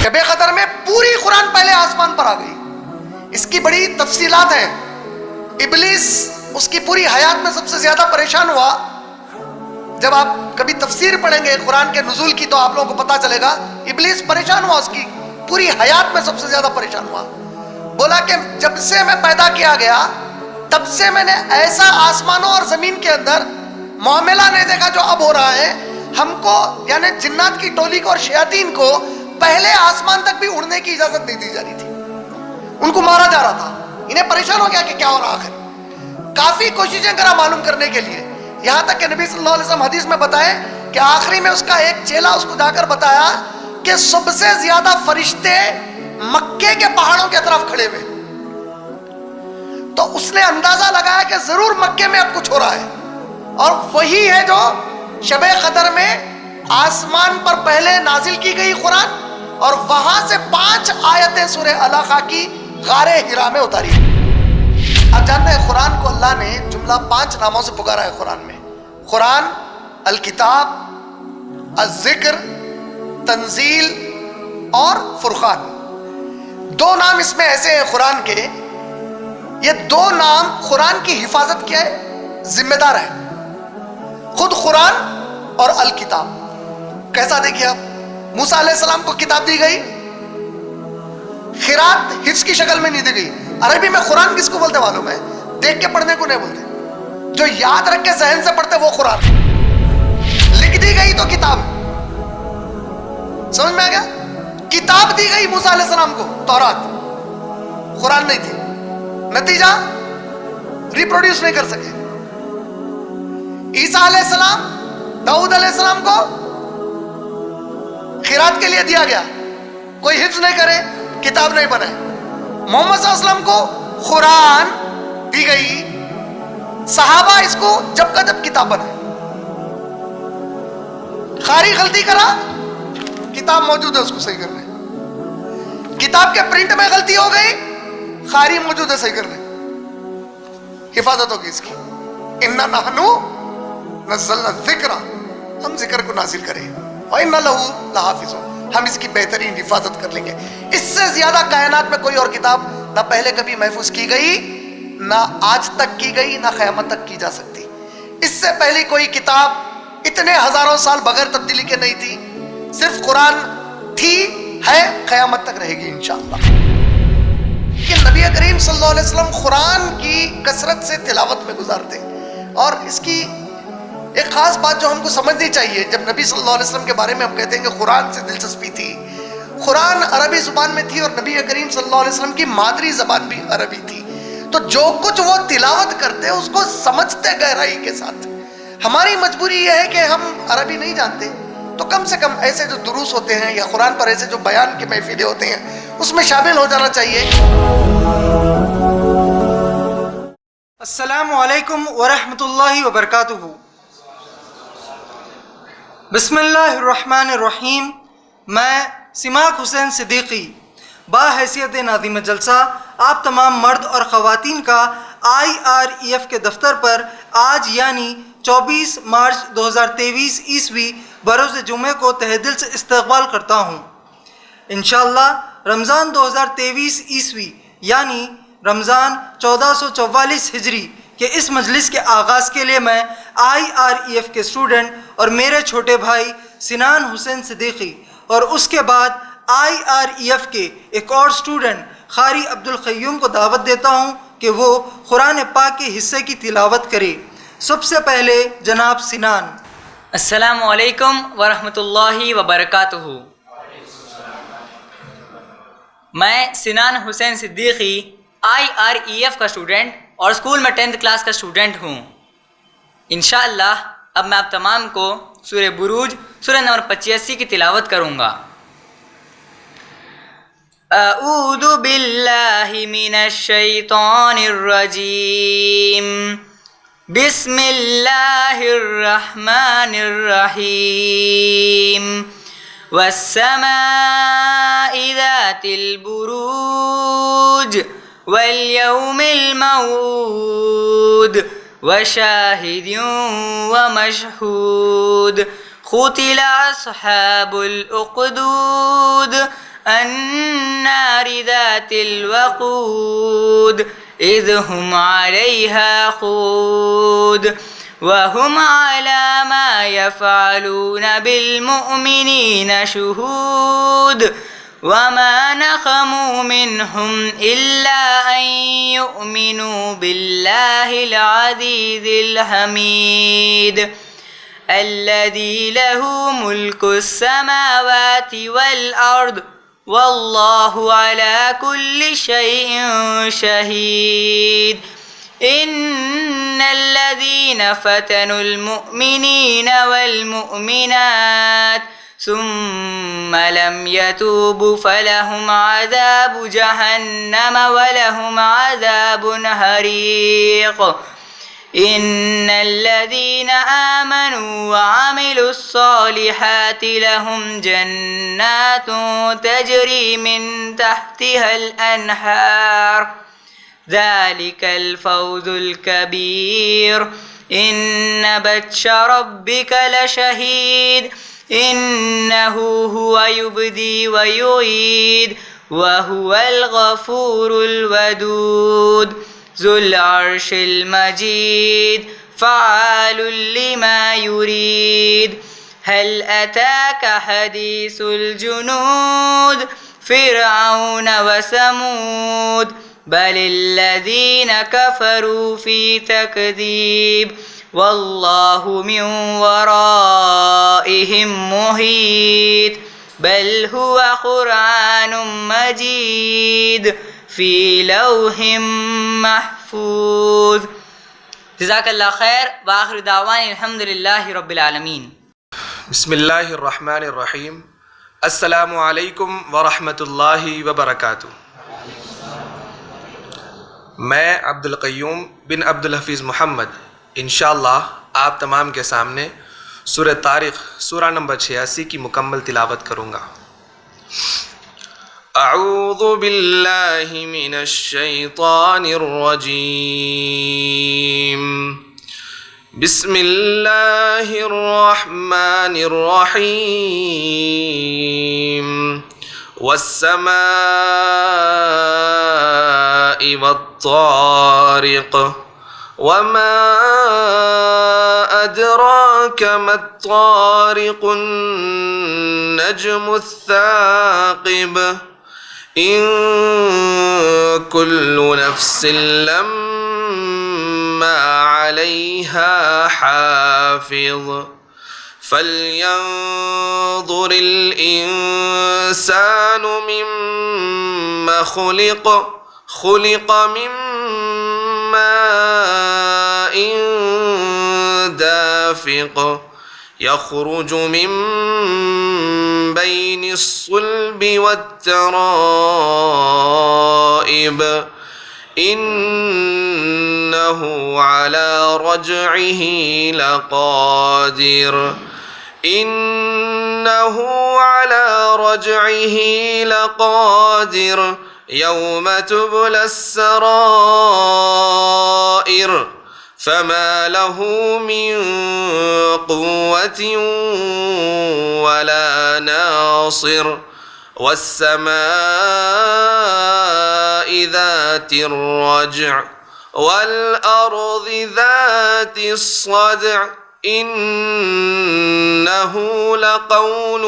شب قدر میں پوری قرآن پہلے آسمان پر آ گئی. اس کی بڑی تفصیلات ہیں. ابلیس اس کی پوری حیات میں سب سے زیادہ پریشان ہوا. جب آپ کبھی تفسیر پڑھیں گے قرآن کے نزول کی تو آپ لوگوں کو پتا چلے گا ابلیس پریشان ہوا, اس کی پوری حیات میں سب سے زیادہ پریشان ہوا. بولا کہ جب سے میں پیدا کیا گیا تب سے میں نے ایسا آسمانوں اور زمین کے اندر معاملہ نہیں دیکھا جو اب ہو رہا ہے. ہم کو یعنی جنات کی ٹولی کو اور شیاطین کو پہلے آسمان تک بھی اڑنے کی اجازت نہیں دی جا رہی تھی, ان کو مارا جا رہا تھا. انہیں پریشان ہو گیا کہ کیا ہو رہا آخر. کافی کوششیں کرا معلوم کرنے کے لیے, یہاں تک کہ نبی صلی اللہ علیہ وسلم حدیث میں بتائے کہ آخری میں اس کا ایک چیلا اس کو جا کر بتایا کہ سب سے زیادہ فرشتے مکے کے پہاڑوں کے طرف کھڑے ہوئے. تو اس نے اندازہ لگایا کہ ضرور مکے میں اب کچھ ہو رہا ہے, اور وہی ہے جو شب قدر میں آسمان پر پہلے نازل کی گئی قرآن, اور وہاں سے 5 آیتیں سورہ الحاقہ کی غار حرا میں اتاری. آپ جانتے ہیں قرآن کو اللہ نے جملہ 5 ناموں سے پکارا ہے قرآن میں. قرآن, الکتاب, الذکر, تنزیل اور فرقان. 2 نام اس میں ایسے ہیں قرآن کے, یہ 2 نام قرآن کی حفاظت کے ذمہ دار ہیں, خود قرآن اور الکتاب. کیسا دیکھیے آپ, موسیٰ علیہ السلام کو کتاب دی گئی, قرات حفظ کی شکل میں نہیں دی گئی. عربی میں قرآن کس کو بولتے معلوم ہے؟ دیکھ کے پڑھنے کو نہیں بولتے, جو یاد رکھ کے ذہن سے پڑھتے وہ قرآن. لکھ دی گئی تو کتاب, سمجھ میں آ گیا؟ کتاب دی گئی موسیٰ علیہ السلام کو, تورات, قرآن نہیں تھی. نتیجہ ریپروڈیوس نہیں کر سکے. عیسیٰ علیہ السلام, داؤد علیہ السلام کو قرات کے لیے دیا گیا, کوئی حفظ نہیں کرے, کتاب نہیں بنے. محمد صلی اللہ علیہ وسلم کو قرآن دی گئی, صحابہ اس کو جب کا جب کتاب بنا. قاری غلطی کرا, کتاب موجود ہے اس کو صحیح کرنے. کتاب کے پرنٹ میں غلطی ہو گئی, قاری موجود ہے صحیح کرنے, حفاظت ہوگی اس کی. اِنَّا نَحْنُ نَزَّلْنَا الذِّكْرَ, ہم ذکر کو نازل کریں, وَإِنَّا لَهُ لَحَافِظُونَ, ہم اس کی بہترین حفاظت کر لیں گے. اس سے زیادہ کائنات میں کوئی اور کتاب نہ پہلے کبھی محفوظ کی گئی, نہ آج تک کی گئی, نہ قیامت تک کی جا سکتی. اس سے پہلی کوئی کتاب اتنے ہزاروں سال بغیر تبدیلی کے نہیں تھی. صرف قرآن تھی, ہے, قیامت تک رہے گی انشاءاللہ. کہ نبی کریم صلی اللہ علیہ وسلم قرآن کی کثرت سے تلاوت میں گزارتے, اور اس کی ایک خاص بات جو ہم کو سمجھنی چاہیے, جب نبی صلی اللہ علیہ وسلم کے بارے میں ہم کہتے ہیں کہ قرآن سے دلچسپی تھی, قرآن عربی زبان میں تھی اور نبی کریم صلی اللہ علیہ وسلم کی مادری زبان بھی عربی تھی. تو جو کچھ وہ تلاوت کرتے اس کو سمجھتے گہرائی کے ساتھ. ہماری مجبوری یہ ہے کہ ہم عربی نہیں جانتے, تو کم سے کم ایسے جو دروس ہوتے ہیں یا قرآن پر ایسے جو بیان کی محفلیں ہوتے ہیں اس میں شامل ہو جانا چاہیے. السلام علیکم ورحمۃ اللہ وبرکاتہ. بسم اللہ الرحمن الرحیم. میں سماک حسین صدیقی باحیثیت ناظم جلسہ آپ تمام مرد اور خواتین کا IREF کے دفتر پر آج یعنی 24 مارچ 2023 عیسوی بروز جمعہ کو تہ دل سے استقبال کرتا ہوں. انشاءاللہ رمضان 2023 عیسوی یعنی رمضان 1444 ہجری کہ اس مجلس کے آغاز کے لیے میں IREF کے اسٹوڈنٹ اور میرے چھوٹے بھائی سنان حسین صدیقی اور اس کے بعد IREF کے ایک اور اسٹوڈنٹ قاری عبدالقیوم کو دعوت دیتا ہوں کہ وہ قرآن پاک کے حصے کی تلاوت کرے. سب سے پہلے جناب سنان. السلام علیکم ورحمۃ اللہ وبرکاتہ. میں سنان حسین صدیقی IREF کا اسٹوڈنٹ اور اسکول میں 10th کلاس کا اسٹوڈنٹ ہوں. انشاءاللہ اب میں آپ تمام کو سورہ بروج سورہ نمبر 85 کی تلاوت کروں گا. اعوذ باللہ من الشیطان الرجیم. بسم اللہ الرحمن الرحیم. والسماء ذات البروج واليوم الموعود وشاهد ومشهود قتل أصحاب الأخدود النار ذات الوقود إذ هم عليها قعود وهم على ما يفعلون بالمؤمنين شهود وما نقموا منهم إلا أن يؤمنوا بالله العزيز الحميد الذي له ملك السماوات والأرض والله على كل شيء شهيد إن الذين فتنوا المؤمنين والمؤمنات ثم لم يتوبوا فلهم عذاب جهنم ولهم عذاب حريق إن الذين آمنوا وعملوا الصالحات لهم جنات تجري من تحتها الأنهار ذلك الفوز الكبير إن بطش ربك لشديد إنه هو يبدي ويعيد وهو الغفور الودود ذو العرش المجيد فعال لما يريد هل أتاك حديث الجنود فرعون وثمود بل الذين كفروا في تكذيب والله من ورائهم محيط بل هو قرآن مجيد فی لوح محفوظ. جزاک اللہ خیر وآخر دعوان الحمد للہ رب العالمین. بسم اللہ الرحمن الرحیم. السلام علیکم ورحمۃ اللہ وبرکاتہ. میں عبد القیوم بن عبد الحفیظ محمد انشاءاللہ آپ تمام کے سامنے سورہ طارق سورہ نمبر 86 کی مکمل تلاوت کروں گا. اعوذ باللہ من الشیطان الرجیم. بسم اللہ الرحمن الرحیم. والسماء والطارق وما أدراك ما الطارق النجم الثاقب إن كل نفس لما عليها حافظ فلينظر الإنسان مما خلق من ماء دافق يخرج من بين الصلب والترائب إنه على رجعه لقادر يوم تبلى السرائر فما له من قوة ولا ناصر. والسماء ذات الرجع والأرض ذات الصدع إنه لقول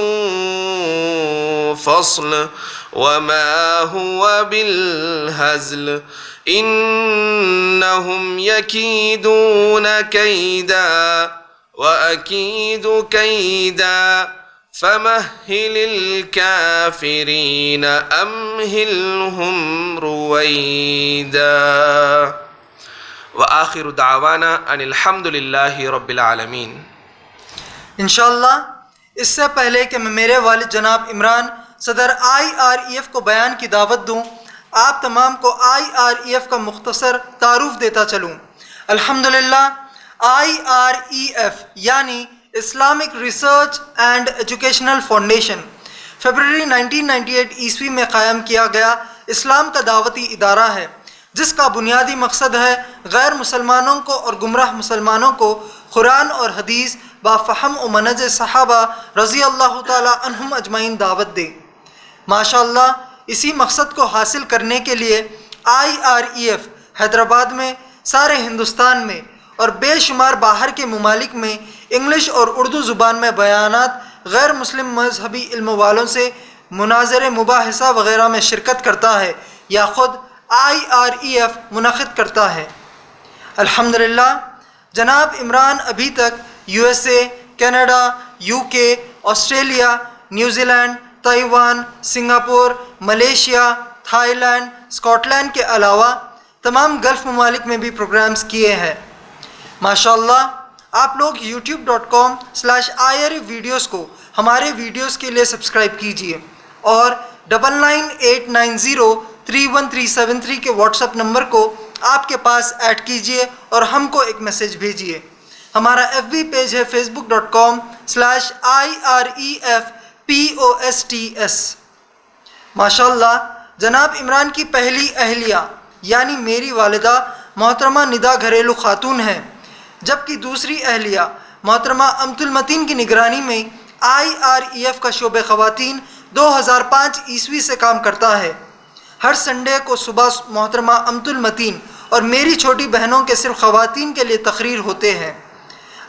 فصل وما هو بالهزل إنهم يكيدون كيدا وأكيد كيدا فمهل الكافرين أمهلهم رويدا. وآخر دعوانا ان الحمد للہ رب العالمین. انشاءاللہ اس سے پہلے کہ میں میرے والد جناب عمران صدر IREF کو بیان کی دعوت دوں، آپ تمام کو IREF کا مختصر تعارف دیتا چلوں. الحمدللہ IREF یعنی Islamic research and educational foundation February 1998 عیسوی میں قائم کیا گیا اسلام کا دعوتی ادارہ ہے، جس کا بنیادی مقصد ہے غیر مسلمانوں کو اور گمراہ مسلمانوں کو قرآن اور حدیث با فہم و منج صحابہ رضی اللہ تعالی عنہم اجمعین دعوت دے۔ ماشاءاللہ اسی مقصد کو حاصل کرنے کے لیے IREF حیدرآباد میں، سارے ہندوستان میں اور بے شمار باہر کے ممالک میں انگلش اور اردو زبان میں بیانات، غیر مسلم مذہبی علم والوں سے مناظرے، مباحثہ وغیرہ میں شرکت کرتا ہے یا خود IREF منعقد کرتا ہے۔ الحمدللہ جناب عمران ابھی تک USA، Canada, UK، Australia, New Zealand, Taiwan, Singapore, Malaysia, Thailand, Scotland کے علاوہ تمام گلف ممالک میں بھی پروگرامز کیے ہیں۔ ماشاءاللہ آپ لوگ youtube.com/IREF ویڈیوز کو ہمارے ویڈیوز کے لیے سبسکرائب کیجئے اور 9989031373 کے واٹس ایپ نمبر کو آپ کے پاس ایڈ کیجئے اور ہم کو ایک میسیج بھیجئے۔ ہمارا FB پیج ہے facebook.com/IREFPOSTS۔ ماشاءاللہ جناب عمران کی پہلی اہلیہ یعنی میری والدہ محترمہ ندا گھریلو خاتون ہیں، جبکہ دوسری اہلیہ محترمہ امت المتین کی نگرانی میں IREF کا شعبہ خواتین 2005 عیسوی سے کام کرتا ہے۔ ہر سنڈے کو صبح محترمہ امت المتین اور میری چھوٹی بہنوں کے صرف خواتین کے لیے تقریر ہوتے ہیں۔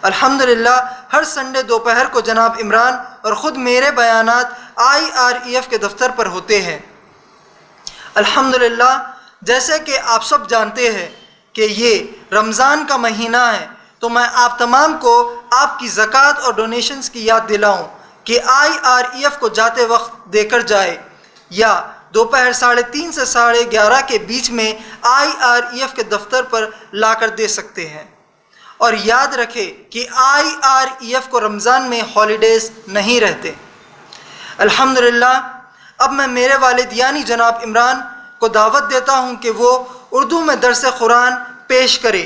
الحمدللہ ہر سنڈے دوپہر کو جناب عمران اور خود میرے بیانات IREF کے دفتر پر ہوتے ہیں۔ الحمدللہ جیسے کہ آپ سب جانتے ہیں کہ یہ رمضان کا مہینہ ہے، تو میں آپ تمام کو آپ کی زکوٰۃ اور ڈونیشنز کی یاد دلاؤں کہ IREF کو جاتے وقت دے کر جائے یا دوپہر 3:30 سے 11:30 کے بیچ میں IREF کے دفتر پر لا کر دے سکتے ہیں۔ اور یاد رکھے کہ IREF کو رمضان میں ہالیڈیز نہیں رہتے۔ الحمدللہ اب میں میرے والد یعنی جناب عمران کو دعوت دیتا ہوں کہ وہ اردو میں درس قرآن پیش کرے۔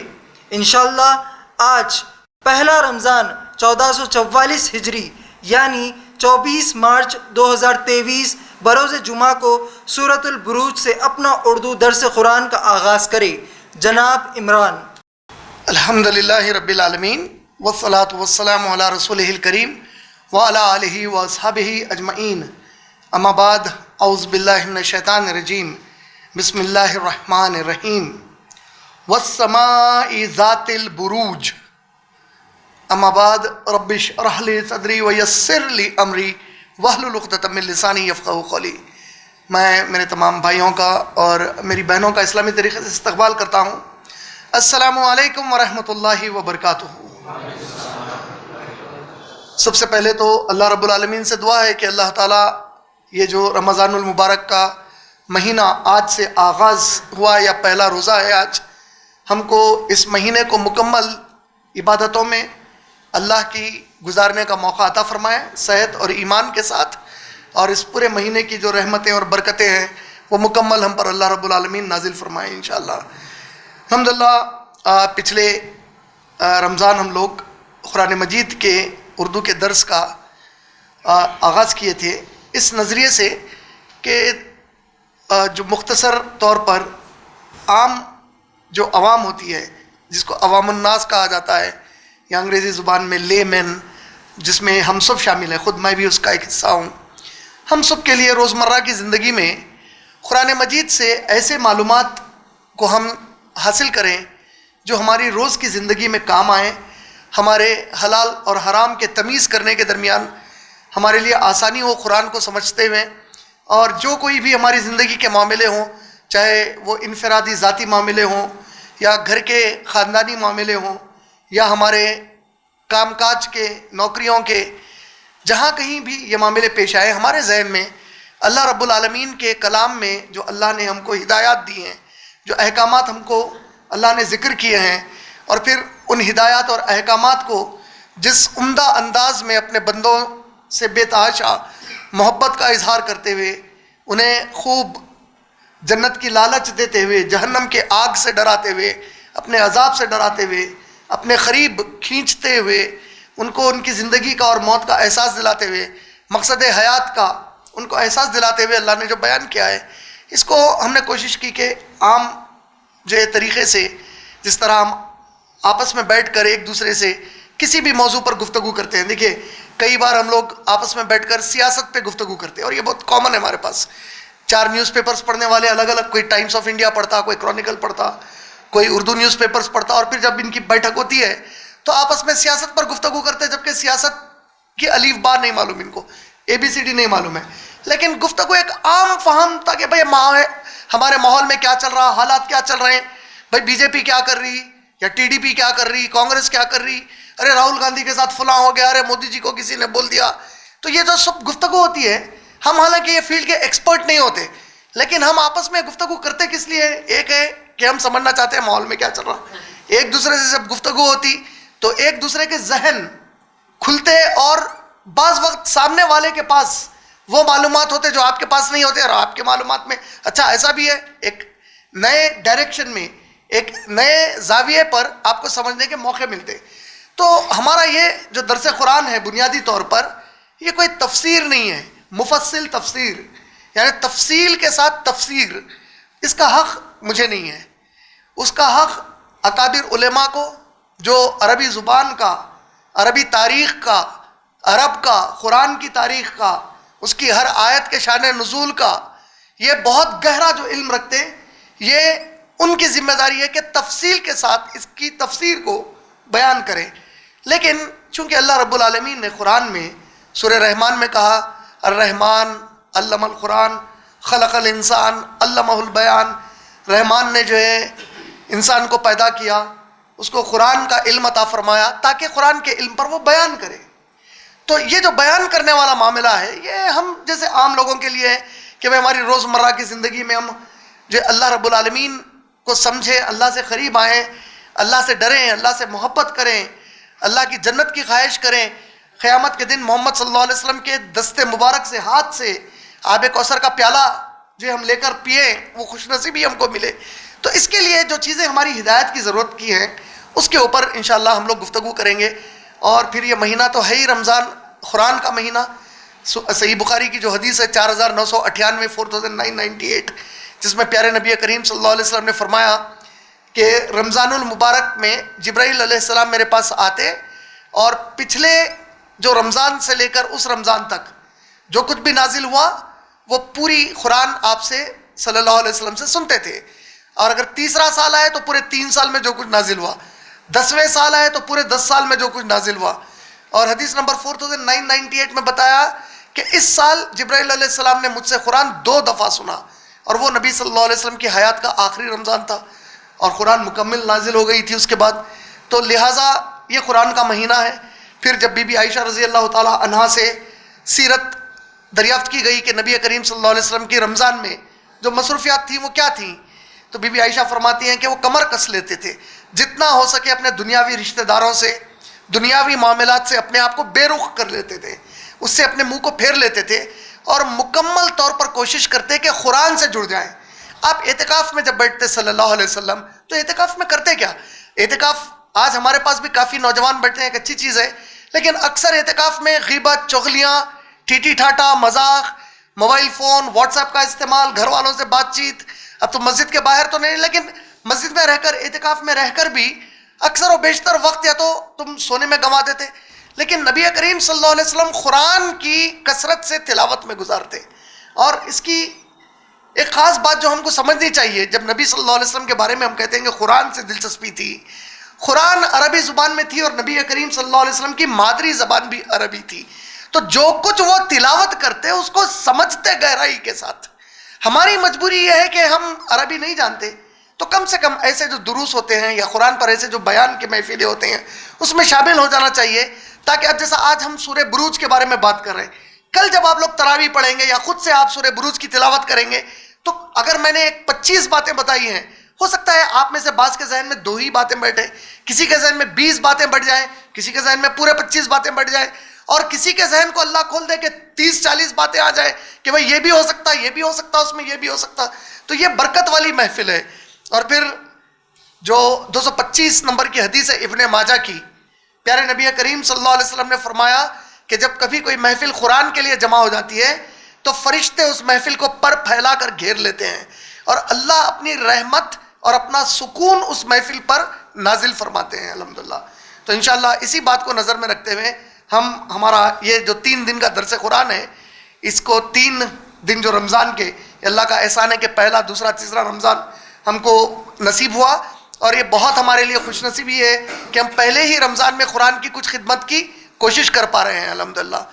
انشاءاللہ آج پہلا رمضان 1444 ہجری یعنی 24 مارچ 2023 بروز جمعہ کو سورۃ البروج سے اپنا اردو درس قرآن کا آغاز کرے۔ جناب عمران۔ الحمدللہ رب العالمین والصلاة والسلام علی رسولہ الکریم وعلی آلہ واصحابہ اجمعین، اما بعد، اعوذ باللہ من الشیطان الرجیم، بسم اللہ الرحمن الرحیم، والسماء ذات البروج، اما بعد، رب اشرح لی صدری ویسر لی امری واحلل عقدۃ من لسانی یفقہوا قولی۔ میں میرے تمام بھائیوں کا اور میری بہنوں کا اسلامی طریقے سے استقبال کرتا ہوں۔ السلام علیکم ورحمۃ اللہ وبرکاتہ۔ سب سے پہلے تو اللہ رب العالمین سے دعا ہے کہ اللہ تعالیٰ یہ جو رمضان المبارک کا مہینہ آج سے آغاز ہوا یا پہلا روزہ ہے آج، ہم کو اس مہینے کو مکمل عبادتوں میں اللہ کی گزارنے کا موقع عطا فرمائے، صحت اور ایمان کے ساتھ، اور اس پورے مہینے کی جو رحمتیں اور برکتیں ہیں وہ مکمل ہم پر اللہ رب العالمین نازل فرمائے انشاءاللہ۔ الحمدللہ پچھلے رمضان ہم لوگ قرآن مجید کے اردو کے درس کا آغاز کیے تھے، اس نظریے سے کہ جو مختصر طور پر عام جو عوام ہوتی ہے، جس کو عوام الناس کہا جاتا ہے یا انگریزی زبان میں لے مین، جس میں ہم سب شامل ہیں، خود میں بھی اس کا ایک حصہ ہوں، ہم سب کے لیے روزمرہ کی زندگی میں قرآن مجید سے ایسے معلومات کو ہم حاصل کریں جو ہماری روز کی زندگی میں کام آئیں، ہمارے حلال اور حرام کے تمیز کرنے کے درمیان ہمارے لیے آسانی ہو قرآن کو سمجھتے ہوئے، اور جو کوئی بھی ہماری زندگی کے معاملے ہوں، چاہے وہ انفرادی ذاتی معاملے ہوں یا گھر کے خاندانی معاملے ہوں یا ہمارے کام کاج کے، نوکریوں کے، جہاں کہیں بھی یہ معاملے پیش آئے، ہمارے ذہن میں اللہ رب العالمین کے کلام میں جو اللہ نے ہم کو ہدایات دی ہیں، جو احکامات ہم کو اللہ نے ذکر کیے ہیں، اور پھر ان ہدایات اور احکامات کو جس عمدہ انداز میں اپنے بندوں سے بے تحاشا محبت کا اظہار کرتے ہوئے، انہیں خوب جنت کی لالچ دیتے ہوئے، جہنم کے آگ سے ڈراتے ہوئے، اپنے عذاب سے ڈراتے ہوئے، اپنے قریب کھینچتے ہوئے، ان کو ان کی زندگی کا اور موت کا احساس دلاتے ہوئے، مقصد حیات کا ان کو احساس دلاتے ہوئے اللہ نے جو بیان کیا ہے، اس کو ہم نے کوشش کی کہ عام جو طریقے سے، جس طرح ہم آپس میں بیٹھ کر ایک دوسرے سے کسی بھی موضوع پر گفتگو کرتے ہیں. دیکھیے کئی بار ہم لوگ آپس میں بیٹھ کر سیاست پہ گفتگو کرتے ہیں اور یہ بہت کامن ہے ہمارے پاس. 4 نیوز پیپرز پڑھنے والے الگ الگ, کوئی ٹائمز آف انڈیا پڑھتا, کوئی کرونیکل پڑھتا, کوئی اردو نیوز پیپرز پڑھتا, اور پھر جب ان کی بیٹھک ہوتی ہے تو آپس میں سیاست پر گفتگو کرتے ہیں, جبکہ سیاست کی الف با نہیں معلوم ان کو, ABCD نہیں معلوم ہے. لیکن گفتگو ایک عام فہم تھا کہ بھائی ہمارے ماحول میں کیا چل رہا, حالات کیا چل رہے ہیں, بھائی BJP کیا کر رہی, یا TDP کیا کر رہی, کانگریس کیا کر رہی, ارے راہل گاندھی کے ساتھ فلاں ہو گیا, ارے مودی جی کو کسی نے بول دیا. تو یہ جو سب گفتگو ہوتی ہے, ہم حالانکہ یہ فیلڈ کے ایکسپرٹ نہیں ہوتے, لیکن ہم آپس میں گفتگو کرتے کس لیے؟ ایک ہے کہ ہم سمجھنا چاہتے ہیں ماحول میں کیا چل رہا. ایک دوسرے سے جب گفتگو ہوتی تو ایک دوسرے کے ذہن کھلتے, اور بعض وقت سامنے والے کے پاس وہ معلومات ہوتے جو آپ کے پاس نہیں ہوتے, اور آپ کے معلومات میں اچھا ایسا بھی ہے, ایک نئے ڈائریکشن میں, ایک نئے زاویے پر آپ کو سمجھنے کے موقع ملتے. تو ہمارا یہ جو درس قرآن ہے بنیادی طور پر یہ کوئی تفسیر نہیں ہے, مفصل تفسیر, یعنی تفصیل کے ساتھ تفسیر, اس کا حق مجھے نہیں ہے. اس کا حق اکابر علماء کو, جو عربی زبان کا, عربی تاریخ کا, عرب کا, قرآن کی تاریخ کا, اس کی ہر آیت کے شان نزول کا یہ بہت گہرا جو علم رکھتے ہیں, یہ ان کی ذمہ داری ہے کہ تفصیل کے ساتھ اس کی تفسیر کو بیان کریں. لیکن چونکہ اللہ رب العالمین نے قرآن میں سورہ رحمان میں کہا الرحمن علم القرآن خلق الانسان علمہ البیان, رحمان نے جو ہے انسان کو پیدا کیا, اس کو قرآن کا علم عطا فرمایا تاکہ قرآن کے علم پر وہ بیان کرے. تو یہ جو بیان کرنے والا معاملہ ہے یہ ہم جیسے عام لوگوں کے لیے ہے کہ بھائی ہماری روزمرہ کی زندگی میں ہم جو اللہ رب العالمین کو سمجھیں, اللہ سے قریب آئیں, اللہ سے ڈریں, اللہ سے محبت کریں, اللہ کی جنت کی خواہش کریں, قیامت کے دن محمد صلی اللہ علیہ وسلم کے دست مبارک سے, ہاتھ سے آب کوثر کا پیالہ جو ہم لے کر پئیں, وہ خوش نصیبی ہم کو ملے. تو اس کے لیے جو چیزیں ہماری ہدایت کی ضرورت کی ہیں اس کے اوپر انشاءاللہ ہم لوگ گفتگو کریں گے. اور پھر یہ مہینہ تو ہے ہی رمضان, قرآن کا مہینہ. صحیح بخاری کی جو حدیث ہے 4998 4998, جس میں پیارے نبی کریم صلی اللہ علیہ وسلم نے فرمایا کہ رمضان المبارک میں جبرائیل علیہ السلام میرے پاس آتے اور پچھلے جو رمضان سے لے کر اس رمضان تک جو کچھ بھی نازل ہوا وہ پوری قرآن آپ سے صلی اللہ علیہ وسلم سے سنتے تھے. اور اگر تیسرا سال آئے تو پورے 3 سال میں جو کچھ نازل ہوا, 10ویں سال آئے تو پورے 10 سال میں جو کچھ نازل ہوا. اور حدیث نمبر 4998 میں بتایا کہ اس سال جبرائیل علیہ السلام نے مجھ سے قرآن 2 دفعہ سنا, اور وہ نبی صلی اللہ علیہ وسلم کی حیات کا آخری رمضان تھا اور قرآن مکمل نازل ہو گئی تھی اس کے بعد. تو لہٰذا یہ قرآن کا مہینہ ہے. پھر جب بی بی عائشہ رضی اللہ تعالیٰ عنہا سے سیرت دریافت کی گئی کہ نبی کریم صلی اللہ علیہ وسلم کی رمضان میں جو مصروفیات تھیں وہ کیا تھیں, تو بی بی عائشہ فرماتی ہیں کہ وہ کمر کس لیتے تھے, جتنا ہو سکے اپنے دنیاوی رشتہ داروں سے, دنیاوی معاملات سے اپنے آپ کو بے رخ کر لیتے تھے, اس سے اپنے منہ کو پھیر لیتے تھے, اور مکمل طور پر کوشش کرتے کہ قرآن سے جڑ جائیں. آپ اعتکاف میں جب بیٹھتے صلی اللہ علیہ وسلم تو اعتکاف میں کرتے کیا؟ اعتکاف آج ہمارے پاس بھی کافی نوجوان بیٹھتے ہیں, ایک اچھی چیز ہے, لیکن اکثر اعتکاف میں غیبت, چغلیاں, ٹھیٹھی ٹھاٹا, مذاق, موبائل فون, واٹس ایپ کا استعمال, گھر والوں سے بات چیت. اب تو مسجد کے باہر تو نہیں, لیکن مسجد میں رہ کر, اعتکاف میں رہ کر بھی اکثر و بیشتر وقت یا تو تم سونے میں گنوا دیتے. لیکن نبی کریم صلی اللہ علیہ وسلم قرآن کی کثرت سے تلاوت میں گزارتے. اور اس کی ایک خاص بات جو ہم کو سمجھنی چاہیے, جب نبی صلی اللہ علیہ وسلم کے بارے میں ہم کہتے ہیں کہ قرآن سے دلچسپی تھی, قرآن عربی زبان میں تھی اور نبی کریم صلی اللہ علیہ وسلم کی مادری زبان بھی عربی تھی. تو جو کچھ وہ تلاوت کرتے اس کو سمجھتے گہرائی کے ساتھ. ہماری مجبوری یہ ہے کہ ہم عربی نہیں جانتے, تو کم سے کم ایسے جو دروس ہوتے ہیں یا قرآن پر ایسے جو بیان کے محفلیں ہوتے ہیں اس میں شامل ہو جانا چاہیے, تاکہ اب جیسا آج ہم سورہ بروج کے بارے میں بات کر رہے ہیں, کل جب آپ لوگ تراویح پڑھیں گے یا خود سے آپ سورہ بروج کی تلاوت کریں گے تو اگر میں نے 25 باتیں بتائی ہیں, ہو سکتا ہے آپ میں سے بعض کے ذہن میں 2 ہی باتیں بیٹھے, کسی کے ذہن میں 20 باتیں بڑھ جائیں, کسی کے ذہن میں پورے 25 باتیں بڑھ جائیں, اور کسی کے ذہن کو اللہ کھول دے کہ 30-40 باتیں آ جائیں کہ بھائی یہ بھی ہو سکتا, یہ بھی ہو سکتا, اس میں یہ بھی ہو سکتا. تو یہ برکت والی محفل ہے. اور پھر جو 225 نمبر کی حدیث ہے ابن ماجہ کی, پیارے نبی کریم صلی اللہ علیہ وسلم نے فرمایا کہ جب کبھی کوئی محفل قرآن کے لیے جمع ہو جاتی ہے تو فرشتے اس محفل کو پر پھیلا کر گھیر لیتے ہیں, اور اللہ اپنی رحمت اور اپنا سکون اس محفل پر نازل فرماتے ہیں. الحمدللہ. تو انشاءاللہ اسی بات کو نظر میں رکھتے ہوئے ہم ہمارا یہ جو 3 دن کا درس قرآن ہے، اس کو 3 دن جو رمضان کے اللہ کا احسان ہے کہ پہلا، دوسرا، تیسرا رمضان ہم کو نصیب ہوا، اور یہ بہت ہمارے لیے خوش نصیبی ہے کہ ہم پہلے ہی رمضان میں قرآن کی کچھ خدمت کی کوشش کر پا رہے ہیں الحمدللہ۔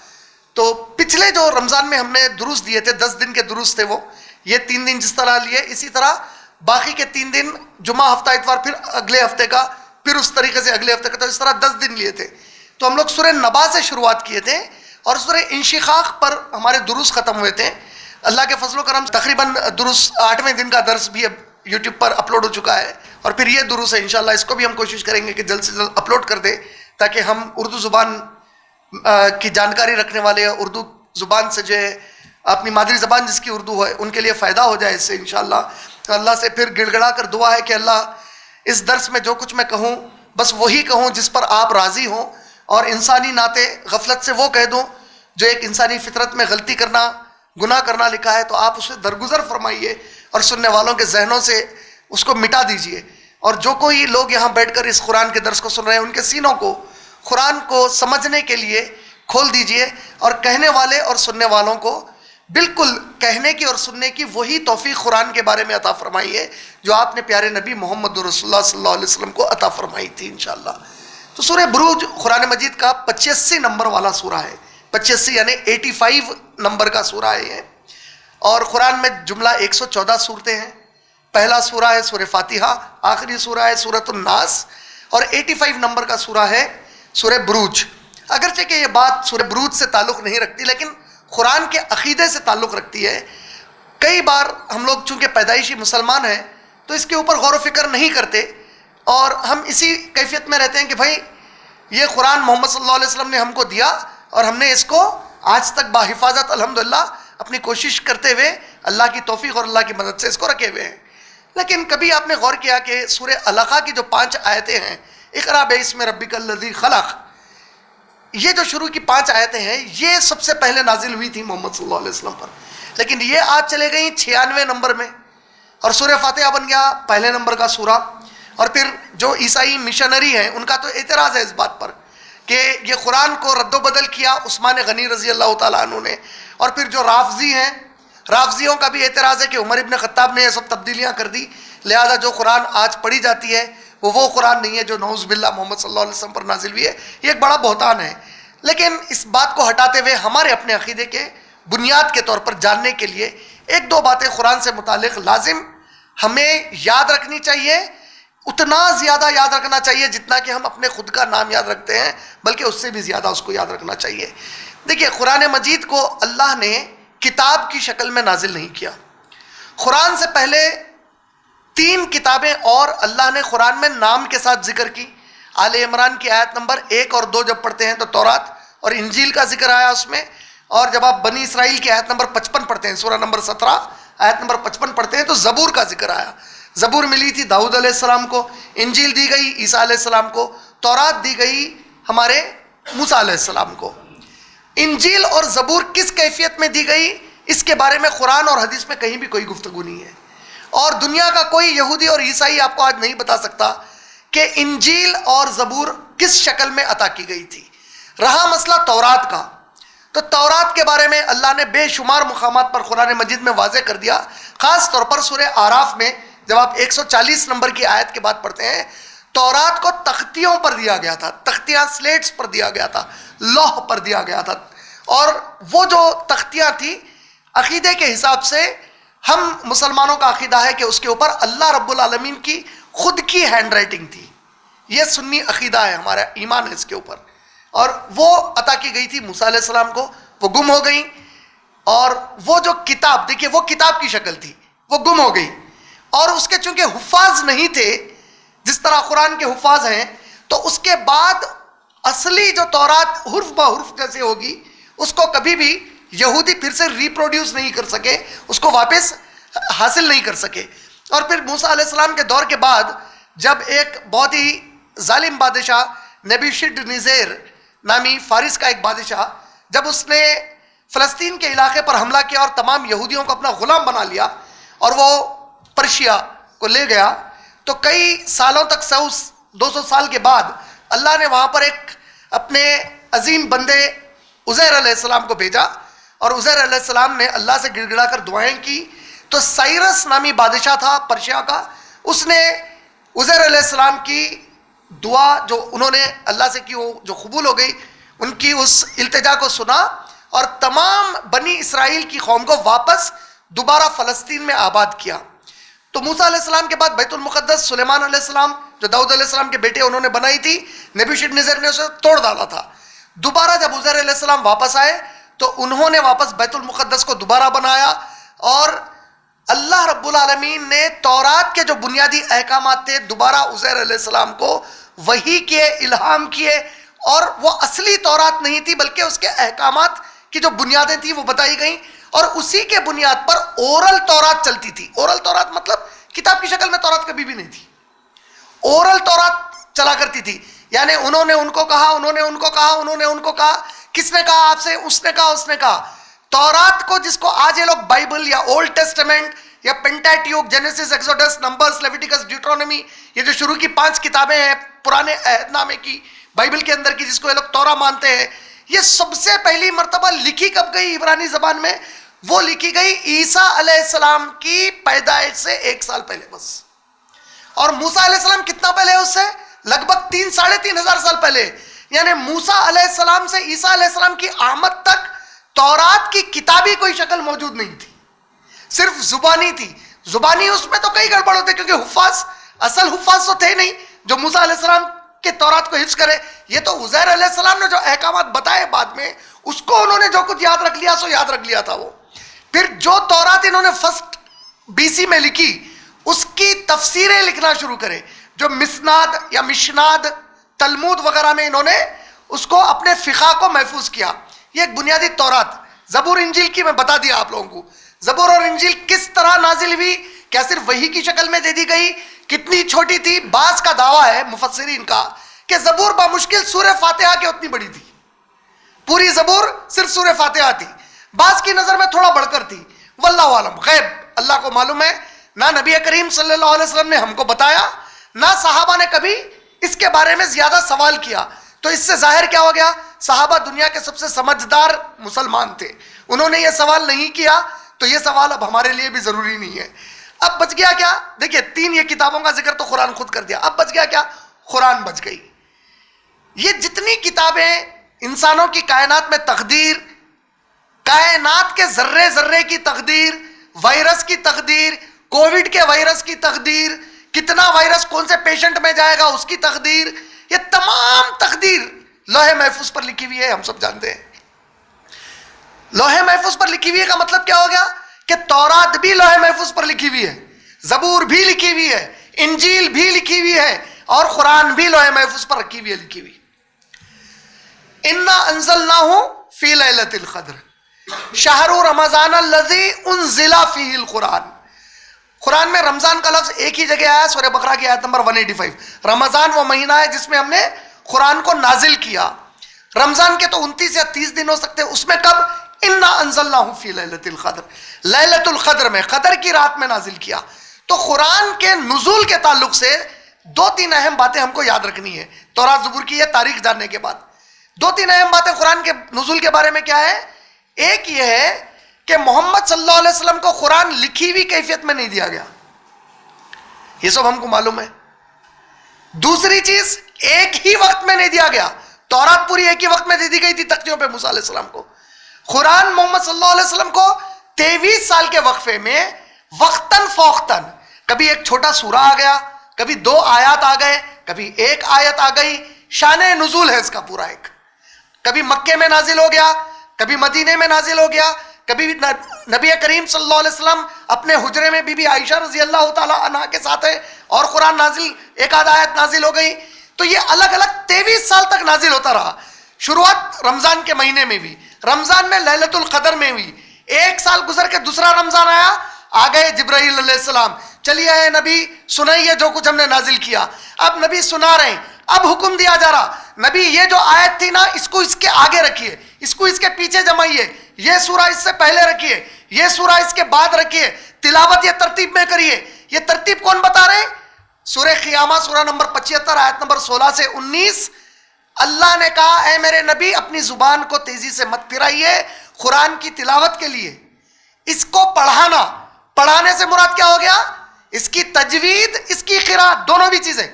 تو پچھلے جو رمضان میں ہم نے دروس دیے تھے، 10 دن کے دروس تھے، وہ یہ 3 دن جس طرح لیے، اسی طرح باقی کے 3 دن جمعہ، ہفتہ، اتوار، پھر اگلے ہفتے کا، پھر اس طریقے سے اگلے ہفتے کا، تو اس طرح 10 دن لیے تھے۔ تو ہم لوگ سورہ نبا سے شروعات کیے تھے اور سورہ انشقاق پر ہمارے دروس ختم ہوئے تھے۔ اللہ کے فضل و کرم تقریباً دروس 8ویں دن کا درس بھی اب یوٹیوب پر اپلوڈ ہو چکا ہے، اور پھر یہ دروس ہے انشاءاللہ، اس کو بھی ہم کوشش کریں گے کہ جلد سے جلد اپلوڈ کر دیں، تاکہ ہم اردو زبان کی جانکاری رکھنے والے، اردو زبان سے جو ہے اپنی مادری زبان جس کی اردو ہے، ان کے لیے فائدہ ہو جائے اس سے انشاءاللہ۔ اللہ سے پھر گڑ گڑا کر دعا ہے کہ اللہ اس درس میں جو کچھ میں کہوں بس وہی کہوں جس پر آپ راضی ہوں، اور انسانی ناطے غفلت سے وہ کہہ دوں جو ایک انسانی فطرت میں غلطی کرنا، گناہ کرنا لکھا ہے، تو آپ اسے درگزر فرمائیے اور سننے والوں کے ذہنوں سے اس کو مٹا دیجئے۔ اور جو کوئی لوگ یہاں بیٹھ کر اس قرآن کے درس کو سن رہے ہیں، ان کے سینوں کو قرآن کو سمجھنے کے لیے کھول دیجئے، اور کہنے والے اور سننے والوں کو بالکل کہنے کی اور سننے کی وہی توفیق قرآن کے بارے میں عطا فرمائیے جو آپ نے پیارے نبی محمد رسول اللہ صلی اللہ علیہ وسلم کو عطا فرمائی تھی انشاءاللہ۔ تو سورہ بروج قرآن مجید کا 85 نمبر والا سورہ ہے، 85 یعنی 85 نمبر کا سورہ ہے یہ، اور قرآن میں جملہ 114 سورتیں ہیں۔ پہلا سورہ ہے سورہ فاتحہ، آخری سورہ ہے سورۃ الناس، اور 85 نمبر کا سورہ ہے سورہ بروج۔ اگرچہ کہ یہ بات سورہ بروج سے تعلق نہیں رکھتی، لیکن قرآن کے عقیدے سے تعلق رکھتی ہے۔ کئی بار ہم لوگ چونکہ پیدائشی مسلمان ہیں تو اس کے اوپر غور و فکر نہیں کرتے، اور ہم اسی کیفیت میں رہتے ہیں کہ بھائی یہ قرآن محمد صلی اللہ علیہ وسلم نے ہم کو دیا، اور ہم نے اس کو آج تک باحفاظت الحمدللہ اپنی کوشش کرتے ہوئے اللہ کی توفیق اور اللہ کی مدد سے اس کو رکھے ہوئے ہیں۔ لیکن کبھی آپ نے غور کیا کہ سورہ علقہ کی جو 5 آیتیں ہیں، اقرأ باسم ربک الذی خلق، یہ جو شروع کی 5 آیتیں ہیں، یہ سب سے پہلے نازل ہوئی تھی محمد صلی اللہ علیہ وسلم پر، لیکن یہ آج چلے گئیں 96 نمبر میں، اور سورہ فاتحہ بن گیا پہلے نمبر کا سورہ۔ اور پھر جو عیسائی مشنری ہیں ان کا تو اعتراض ہے اس بات پر کہ یہ قرآن کو رد و بدل کیا عثمان غنی رضی اللہ تعالیٰ عنہ نے، اور پھر جو رافضی ہیں، رافضیوں کا بھی اعتراض ہے کہ عمر ابن خطاب نے یہ سب تبدیلیاں کر دی، لہذا جو قرآن آج پڑھی جاتی ہے وہ قرآن نہیں ہے جو نعوذ باللہ محمد صلی اللہ علیہ وسلم پر نازل ہوئی ہے۔ یہ ایک بڑا بہتان ہے۔ لیکن اس بات کو ہٹاتے ہوئے ہمارے اپنے عقیدے کے بنیاد کے طور پر جاننے کے لیے 1-2 باتیں قرآن سے متعلق لازم ہمیں یاد رکھنی چاہیے، اتنا زیادہ یاد رکھنا چاہیے جتنا کہ ہم اپنے خود کا نام یاد رکھتے ہیں، بلکہ اس سے بھی زیادہ اس کو یاد رکھنا چاہیے۔ دیکھیے، قرآن مجید کو اللہ نے کتاب کی شکل میں نازل نہیں کیا۔ قرآن سے پہلے 3 کتابیں اور اللہ نے قرآن میں نام کے ساتھ ذکر کی۔ آل عمران کی آیت نمبر 1 اور 2 جب پڑھتے ہیں تو تورات اور انجیل کا ذکر آیا اس میں، اور جب آپ بنی اسرائیل کی آیت نمبر 55 پڑھتے ہیں، سورہ نمبر 17 آیت نمبر 55 پڑھتے ہیں تو زبور کا ذکر آیا۔ زبور ملی تھی داؤد علیہ السلام کو، انجیل دی گئی عیسیٰ علیہ السلام کو، تورات دی گئی ہمارے موسیٰ علیہ السلام کو۔ انجیل اور زبور کس کیفیت میں دی گئی، اس کے بارے میں قرآن اور حدیث میں کہیں بھی کوئی گفتگو نہیں ہے، اور دنیا کا کوئی یہودی اور عیسائی آپ کو آج نہیں بتا سکتا کہ انجیل اور زبور کس شکل میں عطا کی گئی تھی۔ رہا مسئلہ تورات کا، تو تورات کے بارے میں اللہ نے بے شمار مقامات پر قرآن مجید میں واضح کر دیا، خاص طور پر سورہ آراف میں جب آپ 140 نمبر کی آیت کے بعد پڑھتے ہیں، تورات کو تختیوں پر دیا گیا تھا، تختیاں سلیٹس پر دیا گیا تھا، لوح پر دیا گیا تھا، اور وہ جو تختیاں تھی عقیدے کے حساب سے ہم مسلمانوں کا عقیدہ ہے کہ اس کے اوپر اللہ رب العالمین کی خود کی ہینڈ رائٹنگ تھی۔ یہ سنی عقیدہ ہے، ہمارا ایمان ہے اس کے اوپر، اور وہ عطا کی گئی تھی موسیٰ علیہ السلام کو، وہ گم ہو گئی، اور وہ جو کتاب، دیکھیے وہ کتاب کی شکل تھی، وہ گم ہو گئی، اور اس کے چونکہ حفاظ نہیں تھے جس طرح قرآن کے حفاظ ہیں، تو اس کے بعد اصلی جو تورات حرف بہ حرف جیسے ہوگی اس کو کبھی بھی یہودی پھر سے ریپروڈیوس نہیں کر سکے، اس کو واپس حاصل نہیں کر سکے۔ اور پھر موسیٰ علیہ السلام کے دور کے بعد جب ایک بہت ہی ظالم بادشاہ نبوشد نیزر نامی فارس کا ایک بادشاہ، جب اس نے فلسطین کے علاقے پر حملہ کیا اور تمام یہودیوں کو اپنا غلام بنا لیا اور وہ پرشیا کو لے گیا، تو کئی سالوں تک 200 سال کے بعد اللہ نے وہاں پر ایک اپنے عظیم بندے عزیر علیہ السلام کو بھیجا, اور عزیر علیہ السلام نے اللہ سے گڑ گڑا کر دعائیں کی. تو سائرس نامی بادشاہ تھا پرشیا کا, اس نے عزیر علیہ السلام کی دعا جو انہوں نے اللہ سے کی وہ جو قبول ہو گئی, ان کی اس التجا کو سنا اور تمام بنی اسرائیل کی قوم کو واپس دوبارہ فلسطین میں آباد کیا. تو موسیٰ علیہ السلام کے بعد بیت المقدس سلیمان علیہ السلام جو داؤد علیہ السلام کے بیٹے انہوں نے بنائی تھی, نبوشدنیزر نے اسے توڑ ڈالا تھا. دوبارہ جب عزیر علیہ السلام واپس آئے تو انہوں نے واپس بیت المقدس کو دوبارہ بنایا, اور اللہ رب العالمین نے تورات کے جو بنیادی احکامات تھے دوبارہ عزیر علیہ السلام کو وحی کیے, الہام کیے, اور وہ اصلی تورات نہیں تھی بلکہ اس کے احکامات کی جو بنیادیں تھیں وہ بتائی گئیں, اور اسی کے بنیاد پر اورل تورات چلتی تھی. اورل تورات مطلب کتاب کی شکل میں تورات کبھی بھی نہیں تھی, اورل تورات چلا کرتی تھی. یعنی انہوں نے ان کو کہا, انہوں نے ان کو کہا, انہوں نے ان کو کہا, کس نے کہا آپ سے, اس نے کہا, اس نے کہا. تورات کو جس کو آج یہ لوگ بائبل یا اولڈ ٹیسٹمنٹ یا پینٹیٹیوک, جینیسس, ایکسوڈس, نمبرز, لیویٹیکس, ڈیوٹرونومی, یہ جو شروع کی 5 کتابیں ہیں پرانے عہد نامے کی بائبل کے اندر کی, جس کو یہ لوگ تورا مانتے ہیں, یہ سب سے پہلی مرتبہ لکھی کب گئی عبرانی زبان میں؟ وہ لکھی گئی عیسیٰ علیہ السلام کی پیدائش سے 1 سال پہلے بس. اور موسیٰ علیہ السلام کتنا پہلے اس سے؟ لگ بھگ 3-3.5 ہزار سال پہلے. یعنی موسیٰ علیہ السلام سے عیسیٰ علیہ السلام کی آمد تک تورات کی کتابی کوئی شکل موجود نہیں تھی, صرف زبانی تھی. زبانی اس میں تو کئی گڑبڑ ہوتے کیونکہ حفاظ, اصل حفاظ تو تھے نہیں جو موسیٰ علیہ السلام کے تورات کو حفظ کرے. یہ تو عزیر علیہ السلام نے جو احکامات بتائے بعد میں, اس کو انہوں نے جو کچھ یاد رکھ لیا سو یاد رکھ لیا تھا وہ. پھر جو تورات انہوں نے فرسٹ BC میں لکھی اس کی تفسیریں لکھنا شروع کرے, جو مسناد یا مشناد, تلمود وغیرہ میں انہوں نے اس کو اپنے فقہ کو محفوظ کیا. یہ ایک بنیادی تورات. زبور انجیل کی میں بتا دیا آپ لوگوں کو, زبور اور انجیل کس طرح نازل ہوئی, کیا صرف وحی کی شکل میں دے دی گئی, کتنی چھوٹی تھی. بعض کا دعویٰ ہے مفسرین کا کہ زبور بامشکل سورہ فاتحہ کے اتنی بڑی تھی, پوری زبور صرف سورہ فاتحہ تھی. بعض کی نظر میں تھوڑا بڑھ کر تھی, واللہ عالم, غیب اللہ کو معلوم ہے. نہ نبی کریم صلی اللہ علیہ وسلم نے ہم کو بتایا, نہ صحابہ نے کبھی اس کے بارے میں زیادہ سوال کیا. تو اس سے ظاہر کیا ہو گیا, صحابہ دنیا کے سب سے سمجھدار مسلمان تھے, انہوں نے یہ سوال نہیں کیا, تو یہ سوال اب ہمارے لیے بھی ضروری نہیں ہے. اب بچ گیا کیا؟ دیکھیے 3 یہ کتابوں کا ذکر تو قرآن خود کر دیا, اب بچ گیا کیا؟ قرآن بچ گئی. یہ جتنی کتابیں انسانوں کی کائنات میں تقدیر, کائنات کے ذرے ذرے کی تقدیر, وائرس کی تقدیر, کووڈ کے وائرس کی تقدیر, کتنا وائرس کون سے پیشنٹ میں جائے گا اس کی تقدیر, یہ تمام تقدیر لوح محفوظ پر لکھی ہوئی ہے. ہم سب جانتے ہیں لوح محفوظ پر لکھی ہوئی ہے کا مطلب کیا ہو گیا کہ تورات بھی لوح محفوظ پر لکھی ہوئی ہے, زبور بھی لکھی ہوئی ہے, انجیل بھی لکھی ہوئی ہے, اور قرآن بھی لوح محفوظ پر رکھی ہوئی ہے, لکھی ہوئی. انا انزلناہ فی لیلۃ القدر شہر رمضان الذی انزل فیہ القرآن. قرآن میں رمضان کا لفظ ایک ہی جگہ آیا, سورہ بقرہ کی آیت نمبر 185. رمضان وہ مہینہ ہے جس میں ہم نے قرآن کو نازل کیا. رمضان کے تو 29 یا 30 دن ہو سکتے, اس میں کب؟ انا انزلناہ فی لیلۃ القدر, لیلۃ القدر میں, قدر کی رات میں نازل کیا. تو قرآن کے نزول کے تعلق سے 2-3 اہم باتیں ہم کو یاد رکھنی ہے. تورات زبور کی یہ تاریخ جاننے کے بعد 2-3 اہم باتیں قرآن کے نزول کے بارے میں کیا ہے. ایک یہ ہے کہ محمد صلی اللہ علیہ وسلم کو قرآن لکھی ہوئی کیفیت میں نہیں دیا گیا, یہ سب ہم کو معلوم ہے. دوسری چیز, ایک ہی وقت میں نہیں دیا گیا. تورات پوری ایک ہی وقت میں دے دی گئی تھی تختیوں پہ موسیٰ علیہ السلام کو. قرآن محمد صلی اللہ علیہ وسلم کو 23 سال کے وقفے میں وقتاً فوقتاً, کبھی ایک چھوٹا سورہ آ گیا, کبھی 2 آیات آ گئے, کبھی 1 آیت آ گئی. شان نزول ہے اس کا پورا ایک. کبھی مکے میں نازل ہو گیا, کبھی مدینے میں نازل ہو گیا, کبھی نبی کریم صلی اللہ علیہ وسلم اپنے حجرے میں بی بی عائشہ رضی اللہ تعالی عنہا کے ساتھ ہے اور قرآن نازل, 1 آیت نازل ہو گئی. تو یہ الگ الگ 23 سال تک نازل ہوتا رہا. شروعات رمضان کے مہینے میں ہوئی, رمضان میں لیلۃ القدر میں ہوئی. 1 سال گزر کے دوسرا رمضان آیا, آ گئے جبرائیل علیہ السلام, چلیے اے نبی سنائیے جو کچھ ہم نے نازل کیا. اب نبی سنا رہے ہیں, اب حکم دیا جا رہا, نبی یہ جو آیت تھی نا اس کو اس کے آگے رکھیے, اس کو اس کے پیچھے جمائیے, یہ سورہ اس سے پہلے رکھیے, یہ سورہ اس کے بعد رکھیے, تلاوت یہ ترتیب میں کریے. یہ ترتیب کون بتا رہے ہیں؟ سورہ قیامہ سورہ نمبر 75 آیت نمبر 16 سے 19 اللہ نے کہا اے میرے نبی اپنی زبان کو تیزی سے مت پھرائیے قرآن کی تلاوت کے لیے، اس کو پڑھانا، پڑھانے سے مراد کیا ہو گیا؟ اس کی تجوید، اس کی قرات، دونوں بھی چیزیں،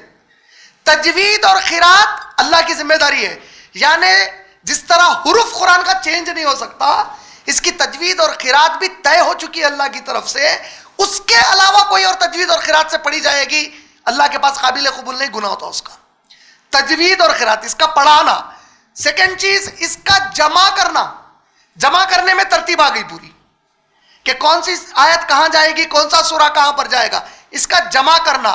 تجوید اور قرات اللہ کی ذمہ داری ہے. یعنی جس طرح حروف قرآن کا چینج نہیں ہو سکتا، اس کی تجوید اور قرات بھی طے ہو چکی ہے اللہ کی طرف سے. اس کے علاوہ کوئی اور تجوید اور قرات سے پڑھی جائے گی، اللہ کے پاس قابل قبول نہیں، گناہ ہوتا اس کا. تجوید اور قرات، اس کا پڑھانا. سیکنڈ چیز، اس کا جمع کرنا. جمع کرنے میں ترتیب آ گئی پوری کہ کون سی آیت کہاں جائے گی، کون سا سورہ کہاں پر جائے گا، اس کا جمع کرنا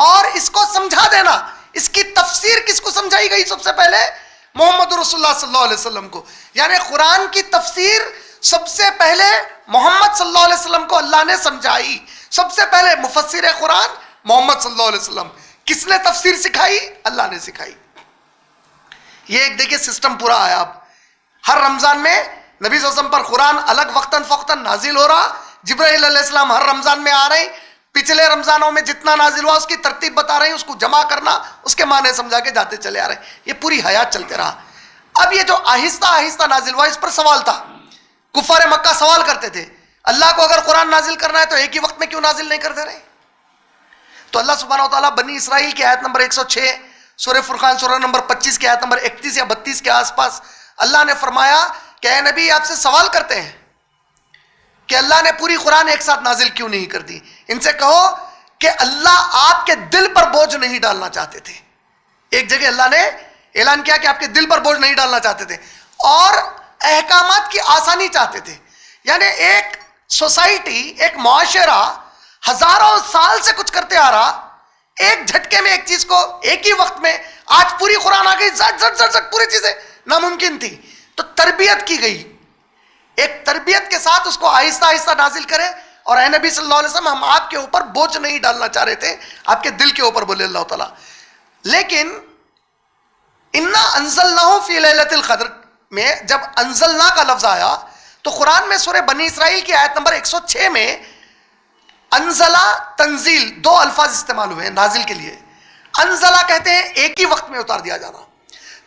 اور اس کو سمجھا دینا. اس کی تفسیر کس کو سمجھائی گئی؟ سب سے پہلے محمد رسول اللہ صلی اللہ علیہ وسلم کو. یعنی قرآن کی تفسیر سب سے پہلے محمد صلی اللہ علیہ وسلم کو اللہ نے سمجھائی. سب سے پہلے مفسر قرآن محمد صلی اللہ علیہ وسلم. کس نے تفسیر سکھائی؟ اللہ نے سکھائی. یہ ایک دیکھیں سسٹم پورا آیا. اب ہر رمضان میں نبی صلی اللہ علیہ وسلم پر قرآن الگ وقتاً فوقتاً نازل ہو رہا. جبرائیل علیہ السلام ہر رمضان میں آ رہے ہیں، پچھلے رمضانوں میں جتنا نازل ہوا اس کی ترتیب بتا رہے ہیں، اس کو جمع کرنا، اس کے معنی سمجھا کے جاتے چلے آ رہے ہیں. یہ پوری حیات چلتے رہا. اب یہ جو آہستہ آہستہ نازل ہوا، اس پر سوال تھا. کفار مکہ سوال کرتے تھے اللہ کو اگر قرآن نازل کرنا ہے تو ایک ہی وقت میں کیوں نازل نہیں کرتے رہے؟ تو اللہ سبحانہ وتعالیٰ بنی اسرائیل کی آیت نمبر 106 سورہ فرقان سورہ نمبر 25 کی آیت نمبر 31 یا 32 کے آس پاس اللہ نے فرمایا کہ اے نبی آپ سے سوال کرتے ہیں کہ اللہ نے پوری قرآن ایک ساتھ نازل کیوں نہیں کر دی. ان سے کہو کہ اللہ آپ کے دل پر بوجھ نہیں ڈالنا چاہتے تھے. ایک جگہ اللہ نے اعلان کیا کہ آپ کے دل پر بوجھ نہیں ڈالنا چاہتے تھے اور احکامات کی آسانی چاہتے تھے. یعنی ایک سوسائٹی، ایک معاشرہ ہزاروں سال سے کچھ کرتے آ رہا، ایک جھٹکے میں ایک چیز کو ایک ہی وقت میں، آج پوری قرآن آ گئی، زٹ زٹ زٹ زٹ پوری چیزیں ناممکن تھی. تو تربیت کی گئی، ایک تربیت کے ساتھ اس کو آہستہ آہستہ نازل کرے. اور اے نبی صلی اللہ علیہ وسلم ہم آپ کے اوپر بوجھ نہیں ڈالنا چاہ رہے تھے، آپ کے دل کے اوپر، بولے اللہ تعالیٰ. لیکن انا انزلناہ فی لیلۃ القدر میں جب انزلنا کا لفظ آیا تو قرآن میں سورہ بنی اسرائیل کی آیت نمبر 106 میں انزلہ تنزیل دو الفاظ استعمال ہوئے ہیں نازل کے لیے. انزلہ کہتے ہیں ایک ہی وقت میں اتار دیا جانا،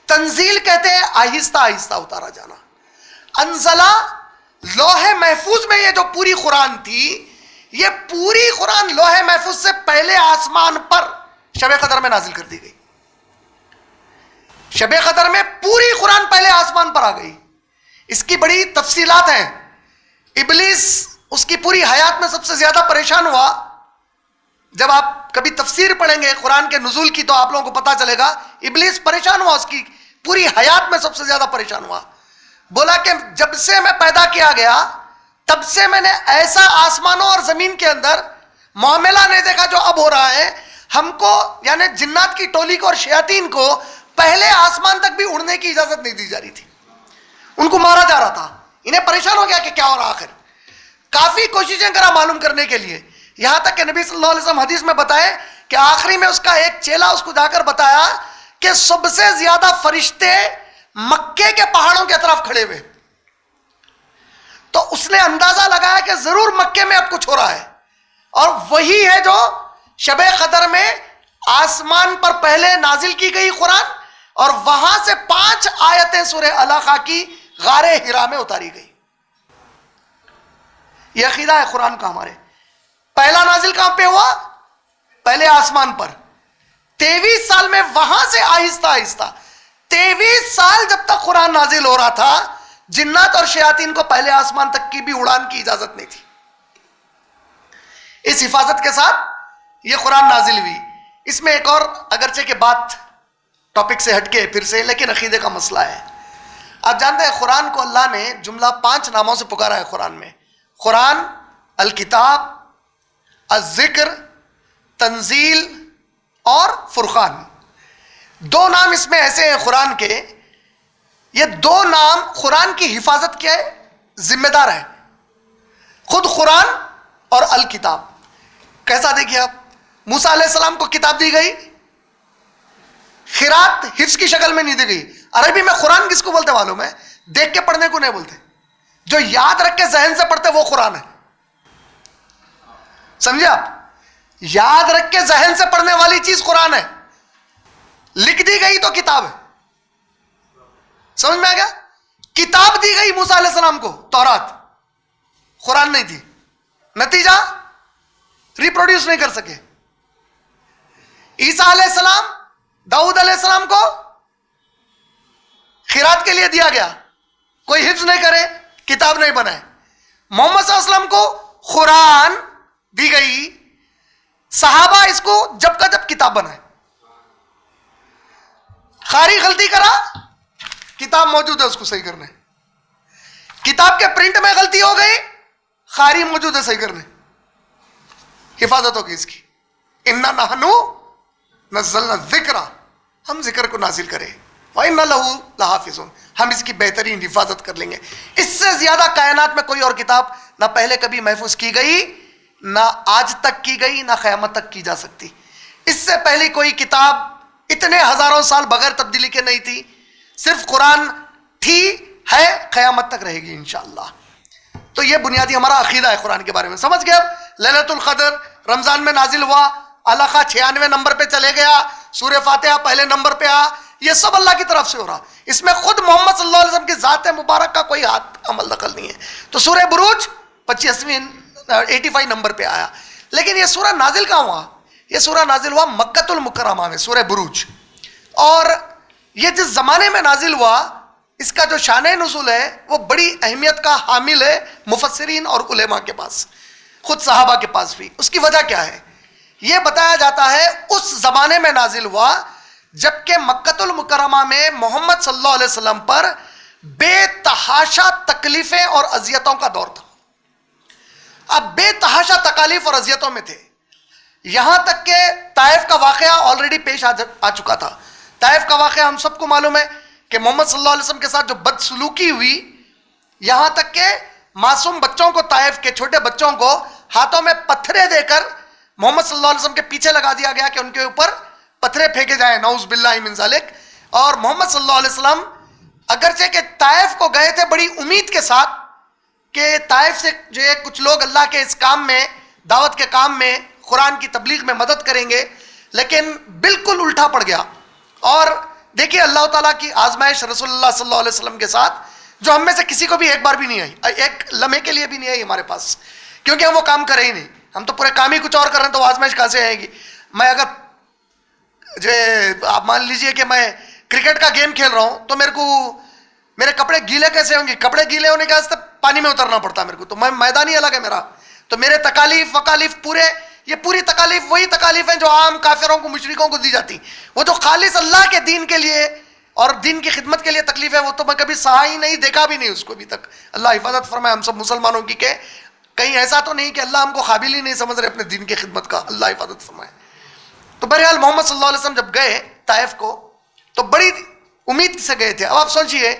تنزیل کہتے ہیں آہستہ آہستہ اتارا جانا. انزلہ لوح محفوظ میں یہ جو پوری قرآن تھی، یہ پوری قرآن لوح محفوظ سے پہلے آسمان پر شب قدر میں نازل کر دی گئی. شب قدر میں پوری قرآن پہلے آسمان پر آ گئی. اس کی بڑی تفصیلات ہیں. ابلیس اس کی پوری حیات میں سب سے زیادہ پریشان ہوا. جب آپ کبھی تفسیر پڑھیں گے قرآن کے نزول کی تو آپ لوگوں کو پتا چلے گا ابلیس پریشان ہوا، اس کی پوری حیات میں سب سے زیادہ پریشان ہوا. بولا کہ جب سے میں پیدا کیا گیا تب سے میں نے ایسا آسمانوں اور زمین کے اندر معاملہ نہیں دیکھا جو اب ہو رہا ہے. ہم کو یعنی جنات کی ٹولی کو اور شیاطین کو پہلے آسمان تک بھی اڑنے کی اجازت نہیں دی جا رہی تھی، ان کو مارا جا رہا تھا. انہیں پریشان ہو گیا کہ کیا ہو رہا. آخر کافی کوششیں کرا معلوم کرنے کے لیے، یہاں تک کہ نبی صلی اللہ علیہ وسلم حدیث میں بتائے کہ آخری میں اس کا ایک چیلا اس کو جا کر بتایا کہ سب سے زیادہ فرشتے مکے کے پہاڑوں کے طرف کھڑے ہوئے. تو اس نے اندازہ لگایا کہ ضرور مکے میں اب کچھ ہو رہا ہے، اور وہی ہے جو شب قدر میں آسمان پر پہلے نازل کی گئی قرآن، اور وہاں سے 5 آیتیں سورہ الحاقہ کی غار حرا میں اتاری گئی. یہ عقیدہ ہے قرآن کا ہمارے. پہلا نازل کہاں پہ ہوا؟ پہلے آسمان پر. 23 سال میں وہاں سے آہستہ آہستہ 23 سال جب تک قرآن نازل ہو رہا تھا، جنات اور شیاطین کو پہلے آسمان تک کی بھی اڑان کی اجازت نہیں تھی. اس حفاظت کے ساتھ یہ قرآن نازل ہوئی. اس میں ایک اور اگرچہ کہ بات ٹاپک سے ہٹ کے پھر سے، لیکن عقیدے کا مسئلہ ہے. آپ جانتے ہیں قرآن کو اللہ نے جملہ 5 ناموں سے پکارا ہے قرآن میں. قرآن، الکتاب، الذکر، تنزیل اور فرقان. 2 نام اس میں ایسے ہیں قرآن کے، یہ 2 نام قرآن کی حفاظت کے ذمہ دار ہیں، خود قرآن اور الکتاب. کیسا دیکھیے آپ، موسیٰ علیہ السلام کو کتاب دی گئی، قرات حفظ کی شکل میں نہیں دی گئی. عربی میں قرآن کس کو بولتے معلوم ہے؟ دیکھ کے پڑھنے کو نہیں بولتے، جو یاد رکھ کے ذہن سے پڑھتے وہ قرآن ہے. سمجھے آپ؟ یاد رکھ کے ذہن سے پڑھنے والی چیز قرآن ہے. لکھ دی گئی تو کتاب ہے. سمجھ میں آ گیا؟ کتاب دی گئی موسیٰ علیہ السلام کو، تورات، قرآن نہیں تھی. نتیجہ ریپروڈیوس نہیں کر سکے. عیسیٰ علیہ السلام، داؤد علیہ السلام کو خیرات کے لیے دیا گیا، کوئی حفظ نہیں کرے، کتاب نہیں بنائے. محمد صلی اللہ علیہ وسلم کو قرآن دی گئی، صحابہ اس کو جب کا جب کتاب بنائے. قاری غلطی کرا، کتاب موجود ہے اس کو صحیح کرنے. کتاب کے پرنٹ میں غلطی ہو گئی، قاری موجود ہے صحیح کرنے. حفاظت ہوگی اس کی. اِنَّا نَحْنُ نَزَّلْنَا الذِّکْرَ، ہم ذکر کو نازل کریں، وَإِنَّا لَهُ لَحَافِظُونَ، ہم اس کی بہترین حفاظت کر لیں گے. اس سے زیادہ کائنات میں کوئی اور کتاب نہ پہلے کبھی محفوظ کی گئی، نہ آج تک کی گئی، نہ قیامت تک کی جا سکتی. اس سے پہلی کوئی کتاب اتنے ہزاروں سال بغیر تبدیلی کے نہیں تھی. صرف قرآن تھی، ہے، قیامت تک رہے گی انشاءاللہ. تو یہ بنیادی ہمارا عقیدہ ہے قرآن کے بارے میں. سمجھ گئے؟ اب لیلۃ القدر رمضان میں نازل ہوا، علاقہ 96 نمبر پہ چلے گیا، سورہ فاتحہ پہلے نمبر پہ آ، یہ سب اللہ کی طرف سے ہو رہا. اس میں خود محمد صلی اللہ علیہ وسلم کی ذات مبارک کا کوئی ہاتھ عمل دخل نہیں ہے. تو سورہ بروج 85 نمبر پہ آیا. لیکن یہ سورہ نازل کہاں ہوا؟ یہ سورہ نازل ہوا مکۃ المکرمہ میں، سورہ بروج. اور یہ جس زمانے میں نازل ہوا، اس کا جو شان نزول ہے وہ بڑی اہمیت کا حامل ہے مفسرین اور علماء کے پاس، خود صحابہ کے پاس بھی. اس کی وجہ کیا ہے؟ یہ بتایا جاتا ہے اس زمانے میں نازل ہوا جبکہ مکۃ المکرمہ میں محمد صلی اللہ علیہ وسلم پر بے تحاشا تکلیفیں اور اذیتوں کا دور تھا. اب بے تحاشا تکالیف اور اذیتوں میں تھے، یہاں تک کہ طائف کا واقعہ آلریڈی پیش آ چکا تھا. طائف کا واقعہ ہم سب کو معلوم ہے کہ محمد صلی اللہ علیہ وسلم کے ساتھ جو بدسلوکی ہوئی، یہاں تک کہ معصوم بچوں کو، طائف کے چھوٹے بچوں کو ہاتھوں میں پتھرے دے کر محمد صلی اللہ علیہ وسلم کے پیچھے لگا دیا گیا کہ ان کے اوپر پتھرے پھینکے جائیں، نعوذ باللہ من ذالک. اور محمد صلی اللہ علیہ وسلم اگرچہ کہ طائف کو گئے تھے بڑی امید کے ساتھ کہ طائف سے جو ہے کچھ لوگ اللہ کے اس کام میں، دعوت کے کام میں، قرآن کی تبلیغ میں مدد کریں گے، لیکن بالکل الٹا پڑ گیا. اور دیکھیے اللہ تعالیٰ کی آزمائش رسول اللہ صلی اللہ علیہ وسلم کے ساتھ جو ہم میں سے کسی کو بھی ایک بار بھی نہیں آئی، ایک لمحے کے لیے بھی نہیں آئی ہمارے پاس، کیونکہ ہم وہ کام کرے ہی نہیں. ہم تو پورے کام ہی کچھ اور کر رہے ہیں، تو وہ آزمائش کہاں سے آئے گی؟ میں اگر جو آپ مان لیجئے کہ میں کرکٹ کا گیم کھیل رہا ہوں تو میرے کپڑے گیلے کیسے ہوں گے؟ کپڑے گیلے ہونے کے واسطے پانی میں اترنا پڑتا ہے میرے کو. تو میں میدانی الگ ہے میرا، تو میرے تکالیف وکالیف یہ پوری تکالیف وہی تکالیف ہیں جو عام کافروں کو، مشرکوں کو دی جاتی. وہ جو خالص اللہ کے دین کے لیے اور دین کی خدمت کے لیے تکلیف ہے، وہ تو میں کبھی سہا ہی نہیں، دیکھا بھی نہیں اس کو ابھی تک. اللہ حفاظت فرمائے ہم سب مسلمانوں کی، کہ کہیں ایسا تو نہیں کہ اللہ ہم کو قابل ہی نہیں سمجھ رہے اپنے دین کی خدمت کا. اللہ حفاظت فرمائے. تو بہرحال محمد صلی اللہ علیہ وسلم جب گئے طائف کو تو بڑی امید سے گئے تھے. اب آپ سوچئے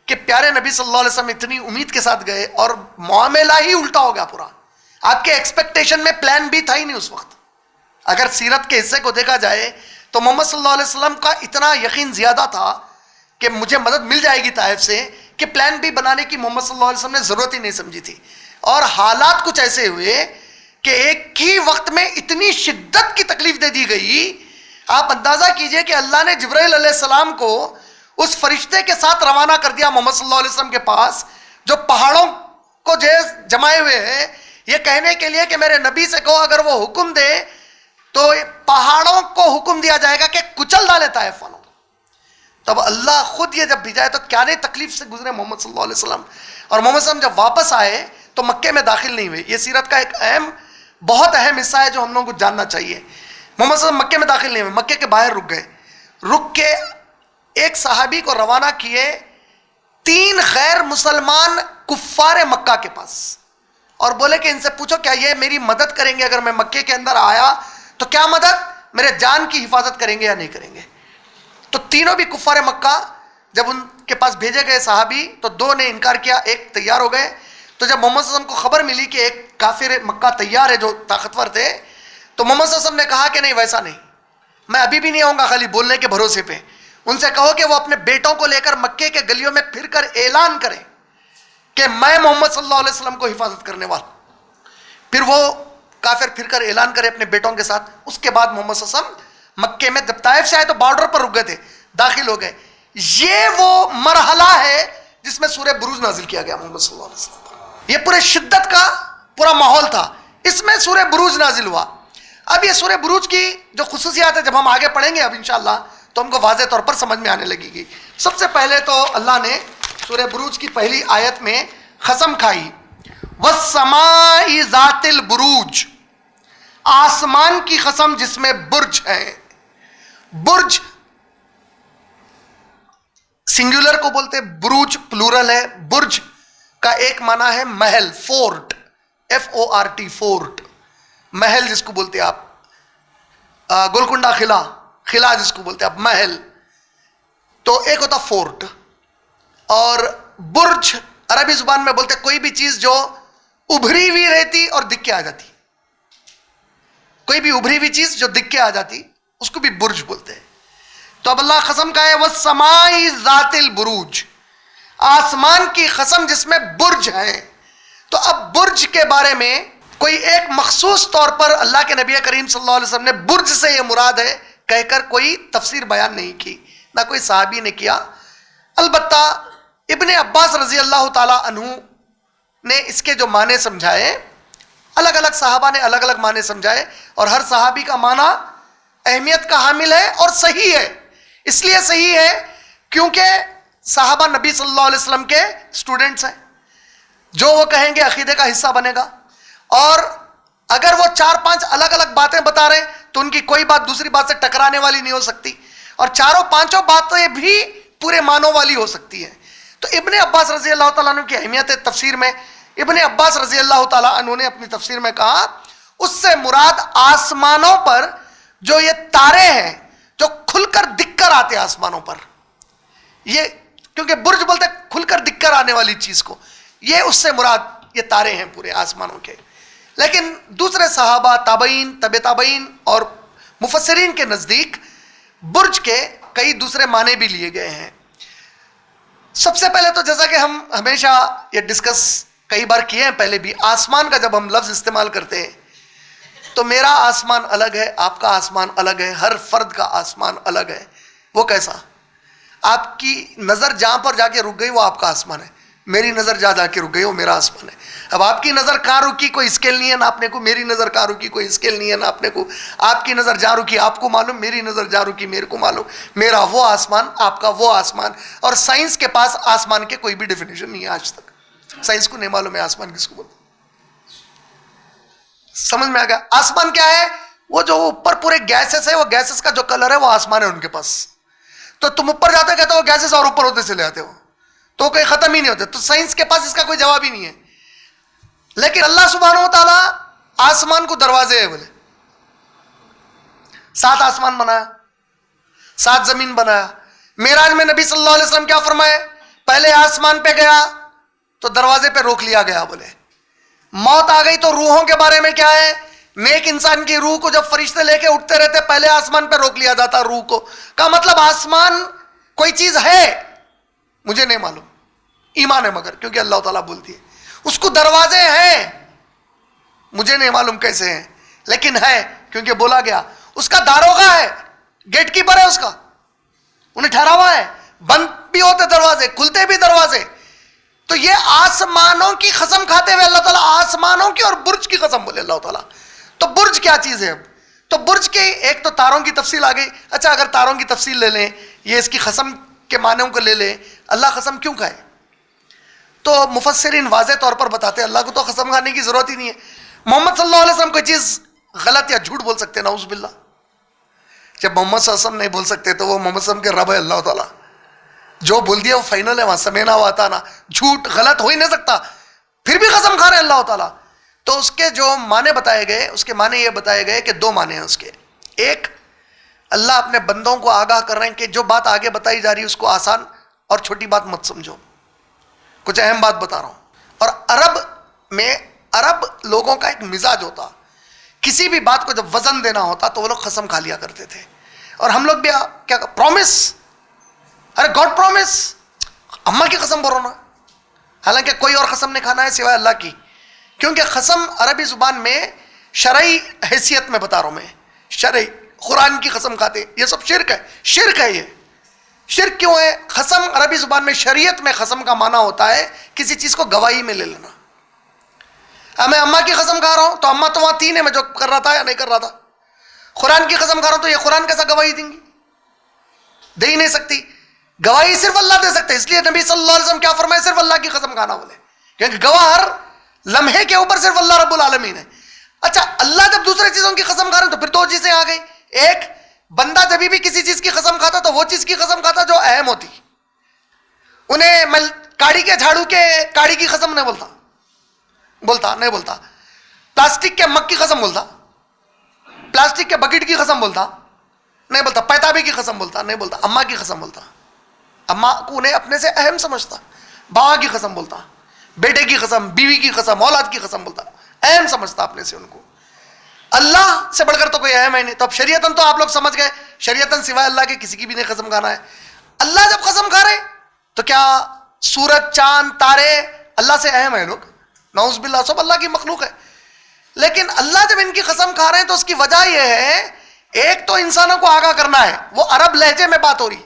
کہ پیارے نبی صلی اللہ علیہ وسلم اتنی امید کے ساتھ گئے اور معاملہ ہی الٹا ہو گیا پورا. آپ کے ایکسپیکٹیشن میں پلان بھی تھا ہی نہیں اس وقت. اگر سیرت کے حصے کو دیکھا جائے تو محمد صلی اللہ علیہ وسلم کا اتنا یقین زیادہ تھا کہ مجھے مدد مل جائے گی طائف سے، کہ پلان بھی بنانے کی محمد صلی اللہ علیہ وسلم نے ضرورت ہی نہیں سمجھی تھی. اور حالات کچھ ایسے ہوئے کہ ایک ہی وقت میں اتنی شدت کی تکلیف دے دی گئی. آپ اندازہ کیجئے کہ اللہ نے جبرائیل علیہ السلام کو اس فرشتے کے ساتھ روانہ کر دیا محمد صلی اللہ علیہ وسلم کے پاس، جو پہاڑوں کو جمائے ہوئے ہیں، یہ کہنے کے لیے کہ میرے نبی سے کہو اگر وہ حکم دے تو پہاڑوں کو حکم دیا جائے گا کہ کچل ڈالے طائف والوں. تب اللہ خود یہ جب بھیجائے تو کیا نہیں تکلیف سے گزرے محمد صلی اللہ علیہ وسلم. اور محمد صلی اللہ علیہ وسلم جب واپس آئے تو مکے میں داخل نہیں ہوئے. یہ سیرت کا ایک بہت اہم حصہ ہے جو ہم لوگوں کو جاننا چاہیے. محمد صلی اللہ علیہ وسلم مکے میں داخل نہیں ہوئے، مکے کے باہر رک گئے. رک کے ایک صحابی کو روانہ کیے 3 غیر مسلمان کفار مکہ کے پاس، اور بولے کہ ان سے پوچھو کیا یہ میری مدد کریں گے اگر میں مکے کے اندر آیا تو؟ کیا مدد؟ میرے جان کی حفاظت کریں گے یا نہیں کریں گے؟ تو تینوں بھی کفار مکہ جب ان کے پاس بھیجے گئے صحابی تو 2 نے انکار کیا، ایک تیار ہو گئے. تو جب محمد صلی اللہ علیہ وسلم کو خبر ملی کہ ایک کافر مکہ تیار ہے جو طاقتور تھے، تو محمد صلی اللہ علیہ وسلم نے کہا کہ نہیں ویسا نہیں، میں ابھی بھی نہیں آؤں گا خالی بولنے کے بھروسے پہ. ان سے کہو کہ وہ اپنے بیٹوں کو لے کر مکے کے گلیوں میں پھر کر اعلان کریں کہ میں محمد صلی اللہ علیہ وسلم کو حفاظت کرنے والا. پھر وہ کافر پھر کر اعلان کرے اپنے بیٹوں کے ساتھ. اس کے بعد محمد صلی اللہ علیہ وسلم مکے میں جب طائف سے آئے تو بارڈر پر رک گئے تھے, داخل ہو گئے. یہ وہ مرحلہ ہے جس میں سورہ بروج نازل کیا گیا محمد صلی اللہ علیہ وسلم پر. یہ پورے شدت کا پورا ماحول تھا, اس میں سورہ بروج نازل ہوا. اب یہ سورہ بروج کی جو خصوصیات ہے جب ہم آگے پڑھیں گے اب انشاءاللہ تو ہم کو واضح طور پر سمجھ میں آنے لگے گی. سب سے پہلے تو اللہ نے سورہ بروج کی پہلی آیت میں قسم کھائی, وَالسَّمَاءِ ذَاتِ الْبُرُوجِ, آسمان کی قسم جس میں برج ہے. برج سنگولر کو بولتے, بروج پلورل ہے. برج کا ایک معنی ہے Mahal, fort, FORT, fort, Mahal جس کو بولتے آپ. گولکنڈہ قلعہ, قلعہ جس کو بولتے آپ, محل. تو ایک ہوتا فورٹ, اور برج عربی زبان میں بولتے کوئی بھی چیز جو ابھری ہوئی رہتی اور دکھ کے آ جاتی. کوئی بھی ابھری ہوئی چیز جو دکھ کے آ جاتی اس کو بھی برج بولتے ہیں. تو اب اللہ قسم کا ہے وَالسَّمَاءِ ذَاتِ الْبُرُوجِ, آسمان کی قسم جس میں برج ہیں. تو اب برج کے بارے میں کوئی ایک مخصوص طور پر اللہ کے نبی کریم صلی اللہ علیہ وسلم نے برج سے یہ مراد ہے کہہ کر کوئی تفسیر بیان نہیں کی, نہ کوئی صحابی نے کیا. البتہ ابن عباس رضی اللہ تعالی عنہ نے اس کے جو معنی سمجھائے, الگ الگ صحابہ نے الگ الگ معنی سمجھائے, اور ہر صحابی کا معنی اہمیت کا حامل ہے اور صحیح ہے. اس لیے صحیح ہے کیونکہ صحابہ نبی صلی اللہ علیہ وسلم کے اسٹوڈنٹس ہیں. جو وہ کہیں گے عقیدے کا حصہ بنے گا, اور اگر وہ 4-5 الگ الگ باتیں بتا رہے ہیں تو ان کی کوئی بات دوسری بات سے ٹکرانے والی نہیں ہو سکتی, اور 4-5 باتیں بھی پورے معنوں والی ہو سکتی ہیں. تو ابن عباس رضی اللہ تعالیٰ عنہ کی اہمیت تفسیر میں ابن عباس رضی اللہ تعالیٰ عنہ نے اپنی تفسیر میں کہا اس سے مراد آسمانوں پر جو یہ تارے ہیں جو کھل کر دکھ کر آتے ہیں آسمانوں پر, یہ کیونکہ برج بولتے کھل کر دکھ کر آنے والی چیز کو, یہ اس سے مراد یہ تارے ہیں پورے آسمانوں کے. لیکن دوسرے صحابہ, تابعین, طب تابعین اور مفسرین کے نزدیک برج کے کئی دوسرے معنی بھی لیے گئے ہیں. سب سے پہلے تو جیسا کہ ہم ہمیشہ یہ ڈسکس کئی بار کیے ہیں پہلے بھی, آسمان کا جب ہم لفظ استعمال کرتے ہیں تو میرا آسمان الگ ہے, آپ کا آسمان الگ ہے, ہر فرد کا آسمان الگ ہے. وہ کیسا؟ آپ کی نظر جہاں پر جا کے رک گئی وہ آپ کا آسمان ہے, میری نظر جا کے رک گئی وہ میرا آسمان ہے. اب آپ کی نظر کہاں رکی کوئی اسکیل نہیں ہے ناپنے کو, میری نظر کہاں رکی کوئی اسکیل نہیں ہے ناپنے کو. آپ کی نظر جہاں رکی آپ کو معلوم, میری نظر جہاں رکی میرے کو معلوم. میرا وہ آسمان, آپ کا وہ آسمان. اور سائنس کے پاس آسمان کے کوئی بھی ڈیفینیشن نہیں ہے آج تک. سائنس کو نہیں معلوم ہے آسمان کس کو بولتے. سمجھ میں آ گیا؟ آسمان کیا ہے؟ وہ جو اوپر پورے گیسز ہے, وہ گیسز کا جو کلر ہے وہ آسمان ہے ان کے پاس. تو تم اوپر جاتے کہتے ہو گیسز اور اوپر ہوتے چلے آتے ہو تو کوئی ختم ہی نہیں ہوتے. تو سائنس کے پاس اس کا کوئی جواب ہی نہیں ہے. لیکن اللہ سبحانہ و تعالیٰ آسمان کو دروازے ہے بولے. 7 آسمان بنایا, 7 زمین بنایا. معراج میں نبی صلی اللہ علیہ وسلم کیا فرمائے؟ پہلے آسمان پہ گیا تو دروازے پہ روک لیا گیا بولے. موت آ گئی تو روحوں کے بارے میں کیا ہے؟ نیک انسان کی روح کو جب فرشتے لے کے اٹھتے رہتے پہلے آسمان پہ روک لیا جاتا روح کو. کا مطلب آسمان کوئی چیز ہے مجھے نہیں معلوم, ایمان ہے مگر کیونکہ اللہ تعالیٰ بولتی ہے. اس کو دروازے ہیں مجھے نہیں معلوم کیسے ہیں لیکن ہے کیونکہ بولا گیا. اس کا داروغہ ہے, گیٹ کیپر ہے اس کا, انہیں ٹھہرا ہوا ہے. بند بھی ہوتے دروازے, کھلتے بھی دروازے. تو یہ آسمانوں کی قسم کھاتے ہوئے اللہ تعالیٰ آسمانوں کی اور برج کی قسم بولے اللہ تعالیٰ. تو برج کیا چیز ہے؟ اب تو برج کے ایک تو تاروں کی تفصیل آ گئی. اچھا اگر تاروں کی تفصیل لے لیں, یہ اس کی قسم کے معنیوں کو لے لیں, اللہ قسم کیوں کھائے؟ تو مفسرین واضح طور پر بتاتے ہیں اللہ کو تو قسم کھانے کی ضرورت ہی نہیں ہے. محمد صلی اللہ علیہ وسلم کوئی چیز غلط یا جھوٹ بول سکتے, نعوذ باللہ. جب محمد صلی اللہ علیہ وسلم نہیں بول سکتے تو وہ محمد صلی اللہ علیہ وسلم کے رب ہے اللہ تعالیٰ. جو بول دیا وہ فائنل ہے, وہاں سمینا ہوا تھا نا, جھوٹ غلط ہو ہی نہیں سکتا. پھر بھی قسم کھا رہے ہیں اللہ تعالیٰ. تو اس کے جو معنی بتائے گئے, اس کے معنی یہ بتائے گئے کہ 2 معنی ہیں اس کے. ایک, اللہ اپنے بندوں کو آگاہ کر رہے ہیں کہ جو بات آگے بتائی جا رہی ہے اس کو آسان اور چھوٹی بات مت سمجھو, کچھ اہم بات بتا رہا ہوں. اور عرب لوگوں کا ایک مزاج ہوتا, کسی بھی بات کو جب وزن دینا ہوتا تو وہ لوگ قسم کھا لیا کرتے تھے. اور ہم لوگ بھی کیا پرومس, ارے گاڈ پرومس, اماں کی قسم بولو نا, حالانکہ کوئی اور قسم نہیں کھانا ہے سوائے اللہ کی. کیونکہ قسم عربی زبان میں شرعی حیثیت میں بتا رہا ہوں میں, شرعی قرآن کی قسم کھاتے, یہ سب شرک ہے. شرک ہے یہ. شرک کیوں ہے؟ قسم عربی زبان میں, شریعت میں قسم کا معنی ہوتا ہے کسی چیز کو گواہی میں لے لینا. اب میں اماں کی قسم کھا رہا ہوں تو اماں تو وہاں تھی نہیں, میں جو کر رہا تھا یا نہیں کر رہا تھا. قرآن کی قسم کھا رہا ہوں تو یہ قرآن کیسا گواہی دیں گی؟ دے ہی نہیں سکتی. گواہی صرف اللہ دے سکتے, اس لیے نبی صلی اللہ علیہ وسلم کیا فرمائے, صرف اللہ کی قسم کھانا بولے, کیونکہ گواہ ہر لمحے کے اوپر صرف اللہ رب العالمین ہے. اچھا, اللہ جب دوسرے چیزوں کی قسم کھا رہے ہیں تو پھر دو چیزیں آ گئی. ایک, بندہ جب بھی کسی چیز کی قسم کھاتا تو وہ چیز کی قسم کھاتا جو اہم ہوتی. انہیں کاڑی کے جھاڑو کے کاڑی کی قسم نہیں نہیں بولتا. پلاسٹک کے مگ کی قسم بولتا, پلاسٹک کے بکٹ کی قسم بولتا نہیں بولتا, پیتابی کی قسم بولتا نہیں بولتا, اماں کی قسم بولتا. اماں کو انہیں اپنے سے اہم سمجھتا. باوا کی قسم بولتا, بیٹے کی قسم, بیوی کی قسم, اولاد کی قسم بولتا, اہم سمجھتا اپنے سے ان کو. اللہ سے بڑھ کر تو کوئی اہم ہے نہیں. تو اب شریعتاً تو آپ لوگ سمجھ گئے, شریعتاً سوائے اللہ کے کسی کی بھی نہیں قسم کھانا ہے. اللہ جب قسم کھا رہے تو کیا سورج, چاند, تارے اللہ سے اہم ہے لوگ؟ نعوذ باللہ, سب اللہ کی مخلوق ہے. لیکن اللہ جب ان کی قسم کھا رہے ہیں تو اس کی وجہ یہ ہے, ایک تو انسانوں کو آگاہ کرنا ہے. وہ عرب لہجے میں بات ہو رہی,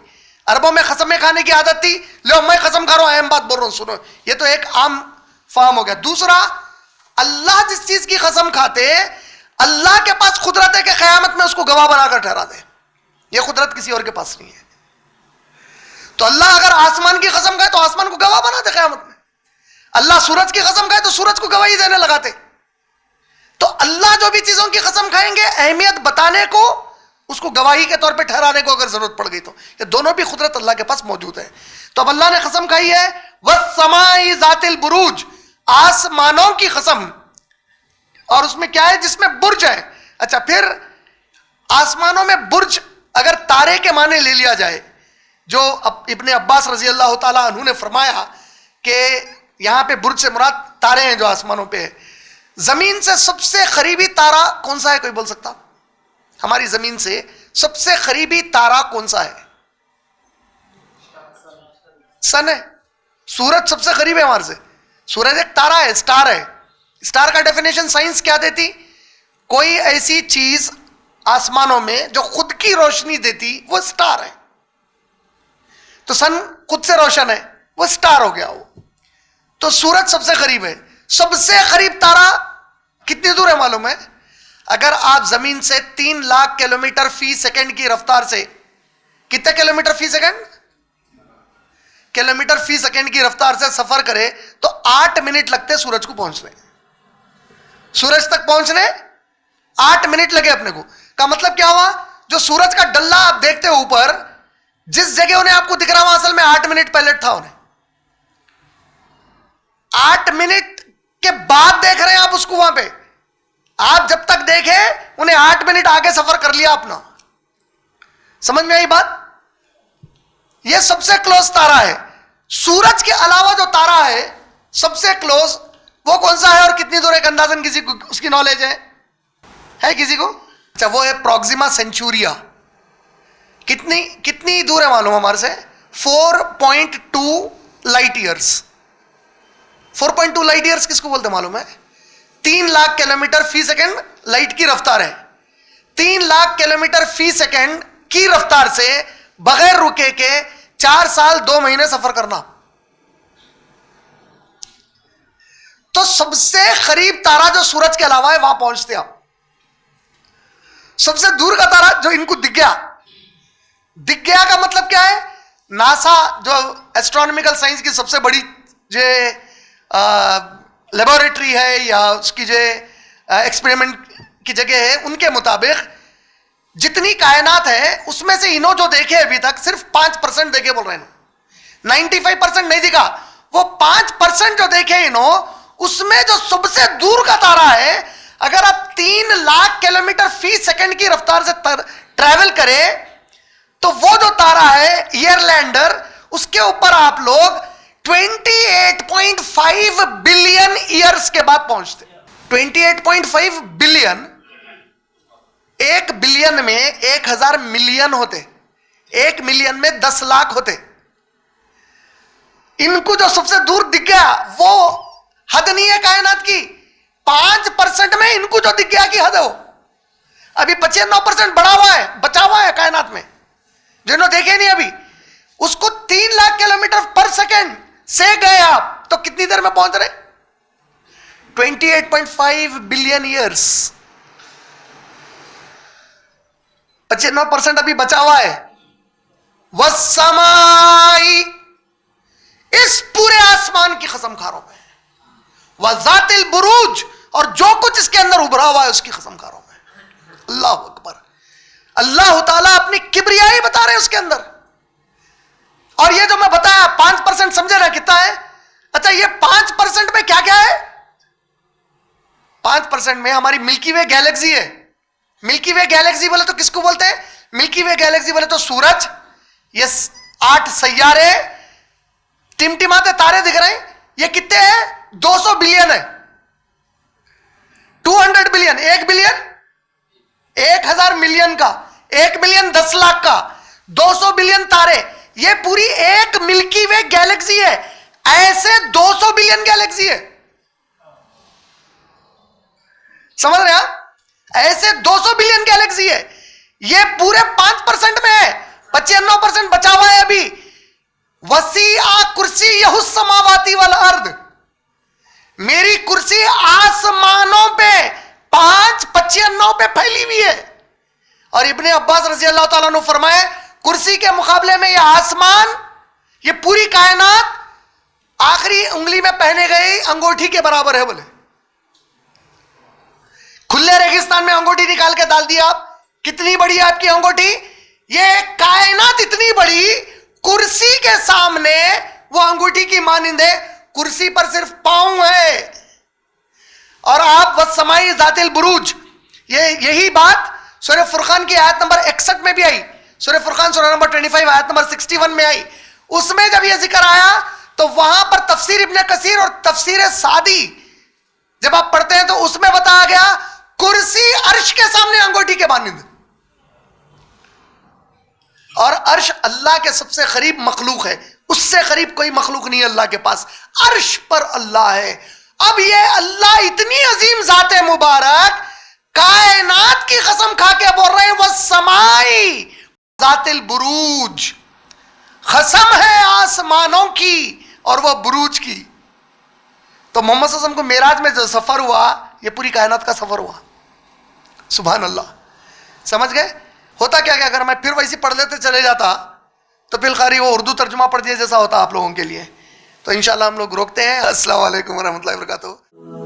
عربوں میں قسمیں کھانے کی عادت تھی, لو میں قسم کھا رہا ہوں, اہم بات بول رہا ہوں, سنو. یہ تو ایک عام فہم ہو گیا. دوسرا, اللہ جس چیز کی قسم کھاتے اللہ کے پاس قدرت ہے کہ قیامت میں اس کو گواہ بنا کر ٹھہرا دے. یہ قدرت کسی اور کے پاس نہیں ہے. تو اللہ اگر آسمان کی قسم کھائے تو آسمان کو گواہ بنا دے قیامت میں. اللہ سورج کی قسم کھائے تو سورج کو گواہی دینے لگاتے. تو اللہ جو بھی چیزوں کی قسم کھائیں گے, اہمیت بتانے کو, اس کو گواہی کے طور پہ ٹھہرانے کو اگر ضرورت پڑ گئی تو یہ دونوں بھی قدرت اللہ کے پاس موجود ہے. تو اب اللہ نے قسم کھائی ہے وَالسَّمَاءِ ذَاتِ الْبُرُوجِ, آسمانوں کی قسم, اور اس میں کیا ہے, جس میں برج ہے. اچھا, پھر آسمانوں میں برج اگر تارے کے معنی لے لیا جائے, جو ابن عباس رضی اللہ تعالیٰ عنہ نے فرمایا کہ یہاں پہ برج سے مراد تارے ہیں جو آسمانوں پہ ہے. زمین سے سب سے قریبی تارا کون سا ہے, کوئی بول سکتا؟ ہماری زمین سے سب سے قریبی تارا کون سا ہے؟ سن ہے. سورج سب سے قریب ہے ہمارے سے. سورج ایک تارا ہے, اسٹار ہے. اسٹار کا ڈیفینیشن سائنس کیا دیتی؟ کوئی ایسی چیز آسمانوں میں جو خود کی روشنی دیتی, وہ اسٹار ہے. تو سن خود سے روشن ہے, وہ اسٹار ہو گیا وہ. تو سورج سب سے قریب ہے. سب سے قریب تارا کتنی دور ہے معلوم ہے؟ اگر آپ زمین سے 3 لاکھ کلومیٹر فی سیکنڈ کی رفتار سے, کتنے کلومیٹر فی سیکنڈ؟ کلومیٹر فی سیکنڈ کی رفتار سے سفر کرے تو 8 منٹ لگتے سورج کو پہنچنے. سورج تک پہنچنے 8 منٹ لگے اپنے کو. کا مطلب کیا ہوا؟ جو سورج کا ڈلہ آپ دیکھتے ہو اوپر, جس جگہ انہیں آپ کو دکھ رہا وہاں اصل میں 8 منٹ پہلے تھا. انہیں 8 منٹ کے بعد دیکھ رہے ہیں آپ اس کو. وہاں پہ آپ جب تک دیکھے انہیں 8 منٹ آگے سفر کر لیا اپنا. سمجھ میں آئی بات؟ یہ سب سے کلوز تارا ہے. سورج کے علاوہ جو تارا ہے سب سے کلوز, وہ کون سا ہے اور کتنی دور ہے؟ ایک اندازن کسی کو اس کی نالج ہے کسی کو؟ اچھا, وہ ہے پروگزیما سینچوریا. کتنی دور ہے معلوم ہمارے سے؟ 4.2 لائٹ ایئرس. 4.2 لائٹ ایئرس کس کو بولتے معلوم ہے؟ 3 لاکھ کلومیٹر فی سیکنڈ لائٹ کی رفتار ہے. 3 لاکھ کلومیٹر فی سیکنڈ کی رفتار سے بغیر رکے کے 4 سال 2 مہینے سفر کرنا. تو سب سے قریب تارا جو سورج کے علاوہ ہے وہاں پہنچتے آپ. سب سے دور کا تارا جو ان کو دکھ گیا کا مطلب کیا ہے؟ ناسا جو ایسٹرونومیکل سائنس کی سب سے بڑی جو لیبوریٹری ہے یا اس کی جو ایکسپیریمنٹ کی جگہ ہے, ان کے مطابق جتنی کائنات ہے اس میں سے انہوں جو دیکھے ابھی تک صرف 5% دیکھے بول رہے ہیں. 95% نہیں دکھا. وہ 5% جو دیکھے انہوں, اس میں جو سب سے دور کا تارا ہے, اگر آپ 3 لاکھ کلومیٹر فی سیکنڈ کی رفتار سے ٹریول کرے تو وہ جو تارا ہے ایئرلینڈر, اس کے اوپر آپ لوگ 28.5 بلین ایئرز کے بعد پہنچتے. 28.5 بلین, 1 بلین میں 1000 ملین ہوتے, 1 ملین میں 10 لاکھ ہوتے. ان کو جو سب سے دور دکھ گیا وہ حد نہیں ہے کائنات کی. 5% میں ان کو جو دکھ گیا کہ حد ہو. ابھی 95% بڑا ہوا ہے, بچا ہوا ہے کائنات میں, جنہوں دیکھے نہیں ابھی. اس کو 3 لاکھ کلومیٹر پر سیکنڈ سے گئے آپ تو کتنی دیر میں پہنچ رہے؟ 28.5 بلین ایئرس. 95% ابھی بچا ہوا ہے. والسمائی, اس پورے آسمان کی قسم کھاروں میں. وذات البروج, اور جو کچھ اس کے اندر ابھرا ہوا ہے اس کی قسم کھاروں میں. اللہ اکبر. اللہ تعالیٰ اپنی کبریائی بتا رہے ہیں اس کے اندر. اور یہ جو میں بتایا 5% سمجھے نا کتنا ہے؟ اچھا یہ 5% میں کیا کیا ہے؟ 5% میں ہماری ملکی وے گیلیکسی ہے. ملکی وے گیلیکسی بولے تو کس کو بولتے ہیں؟ ملکی وے گیلیکسی بولے تو سورج, یہ 8 سیارے, ٹمٹماتے تارے دکھ رہے ہیں, یہ کتنے ہیں؟ 200 بلین ہے. 200 بلین, 1 بلین 1000 ملین کا, 1 بلین 10 لاکھ کا, 200 بلین تارے, یہ پوری ایک ملکی وے گیلیکسی ہے. ایسے 200 بلین گیلیکسی ہے, سمجھ رہے ہیں؟ ایسے 200 بلین گیلیکسی ہے. یہ پورے 5% میں ہے, 95% بچا ہوا ہے ابھی. وسیع کرسی السماواتی والارض, میری کرسی آسمانوں پہ 95 پہ پھیلی ہوئی ہے. اور ابن عباس رضی اللہ تعالیٰ عنہ فرمائے کرسی کے مقابلے میں یہ آسمان, یہ پوری کائنات آخری انگلی میں پہنے گئی انگوٹھی کے برابر ہے. بولے کھلے ریگستان میں انگوٹھی نکال کے ڈال دیا آپ, کتنی بڑی ہے آپ کی انگوٹھی؟ یہ کائنات اتنی بڑی, کرسی کے سامنے وہ انگوٹھی کی مانند ہے. کرسی پر صرف پاؤں ہے. اور آپ والسمائی ذات البروج, یہی بات سورہ فرقان کی آیت نمبر 61 میں بھی آئی. سورہ فرقان سورہ نمبر 25 آیت نمبر 61 میں آئی. اس میں جب یہ ذکر آیا تو وہاں پر تفسیر ابن کثیر اور تفسیر سعدی جب آپ پڑھتے ہیں تو اس میں بتایا گیا کرسی عرش کے سامنے انگوٹھی کے مانند. اور عرش اللہ کے سب سے قریب مخلوق ہے, اس سے قریب کوئی مخلوق نہیں ہے اللہ کے پاس. عرش پر اللہ ہے. اب یہ اللہ اتنی عظیم ذات مبارک کائنات کی قسم کھا کے بول رہے ہیں والسمائی ذات البروج, قسم ہے آسمانوں کی اور وہ بروج کی. تو محمد صلی اللہ علیہ وسلم کو معراج میں جو سفر ہوا یہ پوری کائنات کا سفر ہوا. سبحان اللہ. سمجھ گئے؟ ہوتا کیا کہ اگر میں پھر ویسی پڑھ لیتے چلے جاتا تو بالخاری وہ اردو ترجمہ پڑھ دیا جیسا ہوتا آپ لوگوں کے لیے. تو انشاءاللہ ہم لوگ روکتے ہیں. السلام علیکم ورحمۃ اللہ وبرکاتہ.